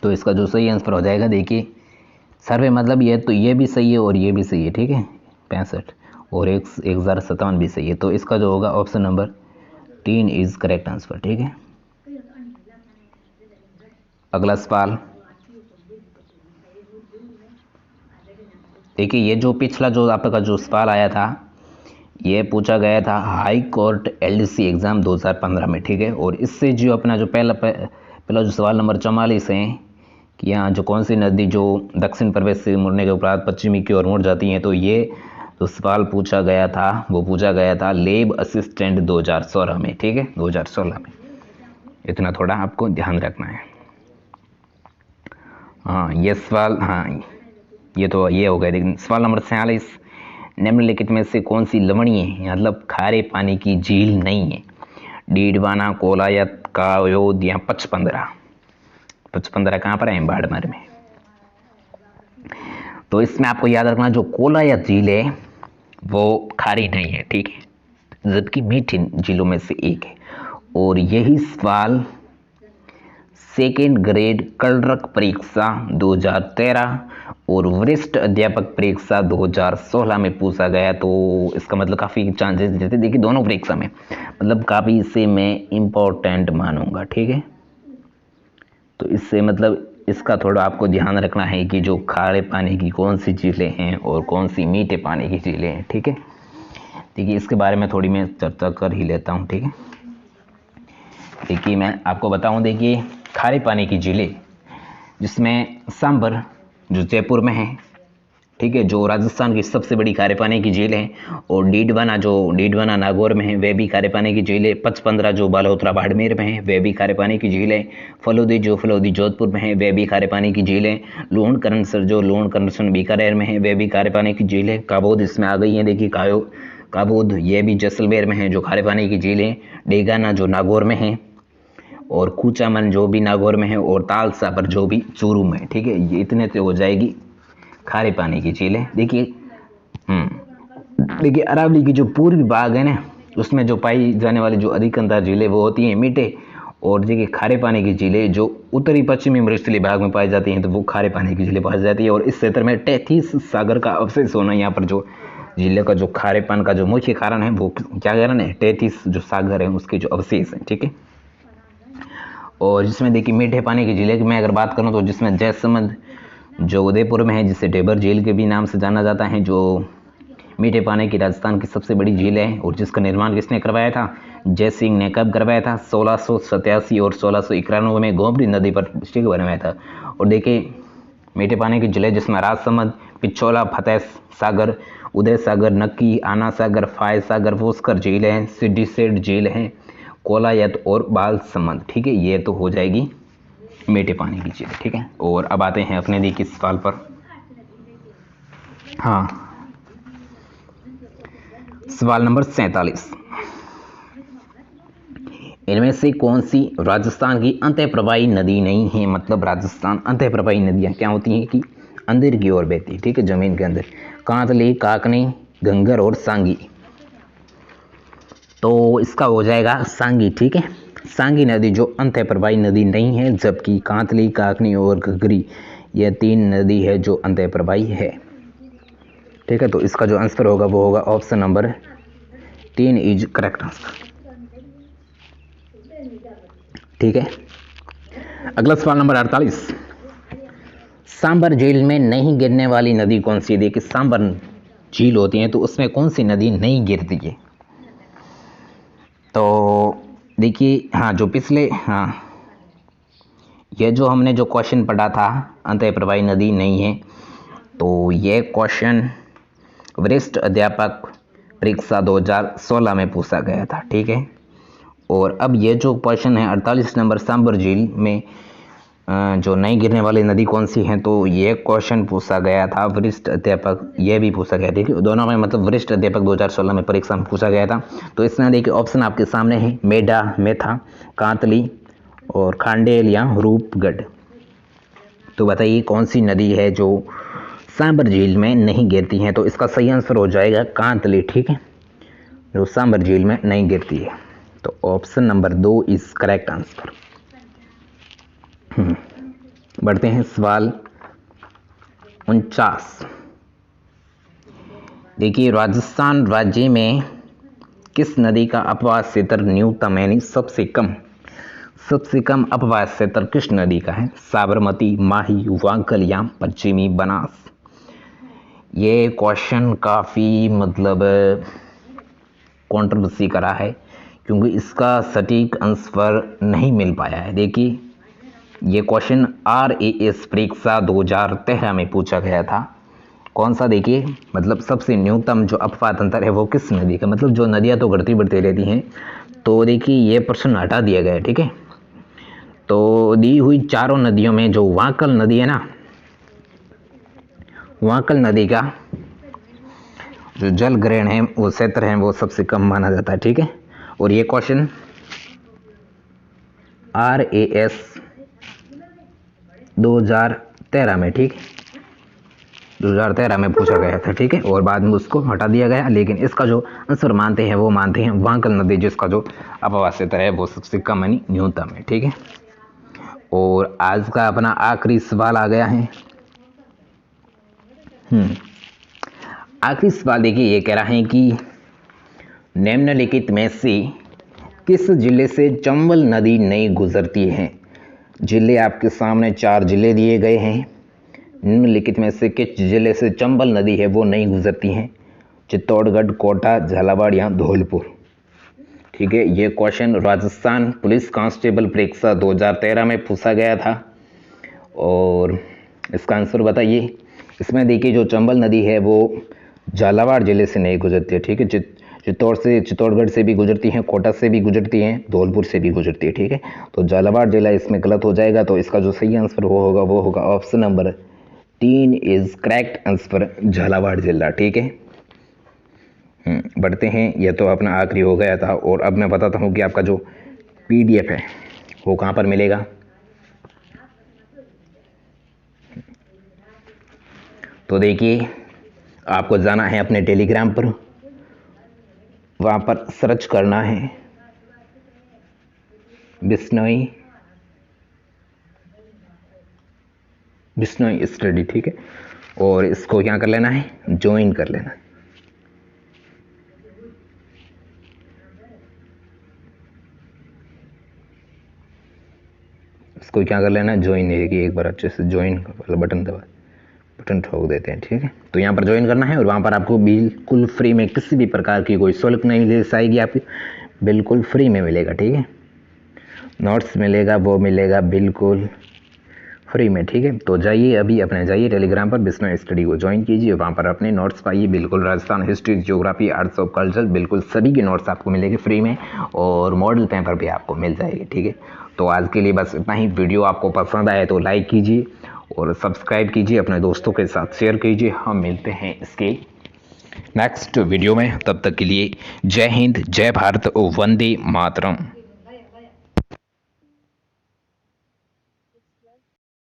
तो इसका जो सही आंसर हो जाएगा, देखिए सर्वे मतलब ये तो ये भी सही है और ये भी सही है, ठीक है, 65 और 1057 भी सही है, तो इसका जो होगा option number 3 is correct answer, ठीक है। अगला सवाल देखिए, ये जो पिछला जो आपका जो सवाल आया था ये पूछा गया था हाई कोर्ट LDC एग्ज़ाम 2015 में, ठीक है। और इससे जो अपना जो पहला जो सवाल नंबर 44 है कि यहाँ जो कौन सी नदी जो दक्षिण प्रवेश से मुड़ने के उपरांत पश्चिमी की ओर मुड़ जाती हैं, तो ये जो सवाल पूछा गया था वो पूछा गया था लेब असिस्टेंट 2016 में, ठीक है, 2016 में, इतना थोड़ा आपको ध्यान रखना है। हाँ ये सवाल, हाँ ये तो ये हो गया। लेकिन सवाल नंबर 46, निम्नलिखित में से कौन सी लवणीय मतलब खारे पानी की झील नहीं है, डीडवाना, कोलायत, कायोद या 55 कहाँ पर है, बाड़मेर में। तो इसमें आपको याद रखना जो कोलायत झील है वो खारी नहीं है, ठीक है, जबकि मीठी झीलों में से एक है। और यही सवाल सेकेंड ग्रेड क्लर्क परीक्षा 2013 और वरिष्ठ अध्यापक परीक्षा 2016 में पूछा गया, तो इसका मतलब काफ़ी चांसेस देते, देखिए दोनों परीक्षा में मतलब काफ़ी इसे मैं इम्पोर्टेंट मानूंगा, ठीक है। तो इससे मतलब इसका थोड़ा आपको ध्यान रखना है कि जो खारे पानी की कौन सी झीलें हैं और कौन सी मीठे पानी की झीलें हैं, ठीक है। देखिए इसके बारे में थोड़ी मैं चर्चा कर ही लेता हूँ, ठीक है। देखिए मैं आपको बताऊँ, देखिए खारे पानी की झीलें जिसमें सांबर जो जयपुर में है, ठीक है, जो राजस्थान की सबसे बड़ी खारे पानी की झील है। और डीडवाना नागौर में है, वह भी खारे पानी की झील है। 55 जो बालोतरा बाड़मेर में है, वह भी खारे पानी की झील है। फलोदी जोधपुर में है, वह भी खारे पानी की झील है। लूणकरणसर बीकानेर में है, वह भी खारे पानी की झील है। काबोद इसमें आ गई है, देखिए काबोद ये भी जैसलमेर में है, जो खारे पानी की झील है। डेगाना जो नागौर में है, और कूचामन जो भी नागौर में है, और तालसापर जो भी चूरू में है। ठीक है, ये इतने से हो जाएगी खारे पानी की झील है। देखिए अरावली की जो पूर्वी भाग है ना, उसमें जो पाई जाने वाली जो अधिकतर झीलें वो होती हैं मीठे, और देखिए खारे पानी की झीलें जो उत्तरी पश्चिमी मरुस्थलीय भाग में पाई जाती हैं, तो वो खारे पानी की झीलें पाई जाती है। और इस क्षेत्र में 33 सागर का अवशेष होना यहाँ पर जो झीलों का जो खारेपन का जो मुख्य कारण है, वो क्या कारण है, 33 जो सागर है उसके जो अवशेष हैं। ठीक है, और जिसमें देखिए मीठे पानी की झीलें की मैं अगर बात करूँ तो जिसमें जयसमंद जो उदयपुर में है, जिसे ढेबर झील के भी नाम से जाना जाता है, जो मीठे पानी की राजस्थान की सबसे बड़ी झील है। और जिसका निर्माण किसने करवाया था, जय सिंह ने कब करवाया था, 1687 और 1691 में गोमती नदी पर स्टिक बनवाया था। और देखिए मीठे पानी की झीलें जिसमें राजसमंद, पिछोला, फतेह सागर, उदय सागर, नक्की, आना सागर, फाय सागर, पुष्कर झील है, सिड्डी सेठ झील है, कोलायत और बाल समंद। ठीक है, ये तो हो जाएगी मीठे पानी की झील। ठीक है, और अब आते हैं अपने दी किस सवाल पर। हाँ, सवाल नंबर 47, इनमें से कौन सी राजस्थान की अंतःप्रवाही नदी नहीं है। मतलब राजस्थान अंतःप्रवाही नदियाँ क्या होती हैं कि अंदर की ओर बहती है। ठीक है, जमीन के अंदर। कांतली, काकनी, घंगर और सांगी। तो इसका हो जाएगा सांगी। ठीक है, सांगी नदी जो अंतःप्रवाही नदी नहीं है, जबकि कांतली, काकनी और घग्गरी यह 3 नदी है जो अंतःप्रवाही है। ठीक है, तो इसका जो आंसर होगा वो होगा option number 3 is correct answer. ठीक है, अगला सवाल नंबर 48, सांबर झील में नहीं गिरने वाली नदी कौन सी है। देखिए सांबर झील होती है तो उसमें कौन सी नदी नहीं गिरती है। तो देखिए जो पिछले ये जो हमने जो क्वेश्चन पढ़ा था अंतःप्रवाही नदी नहीं है, तो ये क्वेश्चन वरिष्ठ अध्यापक परीक्षा 2016 में पूछा गया था। ठीक है, और अब ये जो क्वेश्चन है 48 नंबर, सांबर झील में जो नहीं गिरने वाली नदी कौन सी है, तो ये क्वेश्चन पूछा गया था वरिष्ठ अध्यापक, ये भी पूछा गया। ठीक है, दोनों में मतलब वरिष्ठ अध्यापक 2016 में परीक्षा में पूछा गया था। तो इसमें देखिए ऑप्शन आपके सामने है, मेढा, मेथा, कांतली और खांडेल या रूपगढ़। तो बताइए कौन सी नदी है जो सांबर झील में नहीं गिरती है। तो इसका सही आंसर हो जाएगा कांतली। ठीक है, जो सांबर झील में नहीं गिरती है। तो option number 2 is correct answer. बढ़ते हैं सवाल 49, देखिए राजस्थान राज्य में किस नदी का अपवाह क्षेत्र न्यूनतम यानी सबसे कम अपवाह क्षेत्र किस नदी का है। साबरमती, माही, वांकल या पश्चिमी बनास। ये क्वेश्चन काफ़ी मतलब कंट्रोवर्सी करा है, क्योंकि इसका सटीक आंसर नहीं मिल पाया है। देखिए ये क्वेश्चन RAS परीक्षा 2013 में पूछा गया था। कौन सा, देखिए मतलब सबसे न्यूनतम जो अपवाह तंत्र है वो किस नदी का, मतलब जो नदियाँ तो बढ़ती रहती हैं। तो देखिए ये प्रश्न हटा दिया गया है। ठीक है, तो दी हुई चारों नदियों में जो वांकल नदी है ना, वांकल नदी का जो जल ग्रहण है वो क्षेत्र है वो सबसे कम माना जाता है। ठीक है, और ये क्वेश्चन RAS 2013 में, ठीक 2013 में पूछा गया था। ठीक है, और बाद में उसको हटा दिया गया, लेकिन इसका जो आंसर मानते हैं वांकल नदी, जिसका जो अपवाह क्षेत्र है वो सबसे कम यानी न्यूनतम है। ठीक है, और आज का अपना आखिरी सवाल आ गया है। आखिरी सवाल देखिए ये कह रहा है कि निम्नलिखित में से किस जिले से चंबल नदी नहीं गुजरती है। जिले आपके सामने 4 जिले दिए गए हैं। निम्नलिखित में से किस जिले से चंबल नदी है वो नहीं गुजरती हैं। चित्तौड़गढ़, कोटा, झालावाड़ या धौलपुर। ठीक है, ये क्वेश्चन राजस्थान पुलिस कांस्टेबल परीक्षा 2013 में पूछा गया था। और इसका आंसर बताइए। इसमें देखिए जो चंबल नदी है वो झालावाड़ जिले से नहीं गुजरती है, ठीक है। चित्तौड़गढ़ से भी गुजरती हैं, कोटा से भी गुजरती हैं, धौलपुर से भी गुजरती है, ठीक है। तो झालावाड़ जिला इसमें गलत हो जाएगा। तो इसका जो सही आंसर वो होगा option number 3 is correct answer, Jhalawar जिला, ठीक है। बढ़ते हैं, यह तो अपना आखिरी हो गया था। और अब मैं बताता हूँ कि आपका जो PDF है वो कहाँ पर मिलेगा। तो देखिए आपको जाना है अपने टेलीग्राम पर, वहाँ पर सर्च करना है बिश्नोई स्टडी, ठीक है। और इसको क्या कर लेना है, ज्वाइन कर लेना है। इसको क्या कर लेना है, ज्वाइन है कि एक बार अच्छे से ज्वाइन वाला बटन दबा, बटन ठोक देते हैं, ठीक है। तो यहाँ पर ज्वाइन करना है और वहाँ पर आपको बिल्कुल फ्री में किसी भी प्रकार की कोई शुल्क नहीं ले आएगी, आपकी बिल्कुल फ्री में मिलेगा, ठीक है। नोट्स मिलेगा, वो मिलेगा बिल्कुल फ्री में, ठीक है। तो जाइए अभी अपने जाइए टेलीग्राम पर बिश्नोई स्टडी को ज्वाइन कीजिए, वहाँ पर अपने नोट्स पाइए, बिल्कुल Rajasthan history, geography, arts of culture, बिल्कुल सभी के नोट्स आपको मिलेंगे फ्री में, और मॉडल पेपर भी आपको मिल जाएगी, ठीक है। तो आज के लिए बस इतना ही। वीडियो आपको पसंद आए तो लाइक कीजिए और सब्सक्राइब कीजिए, अपने दोस्तों के साथ शेयर कीजिए। हम मिलते हैं इसके नेक्स्ट वीडियो में, तब तक के लिए जय हिंद, जय भारत, वंदे मातरम।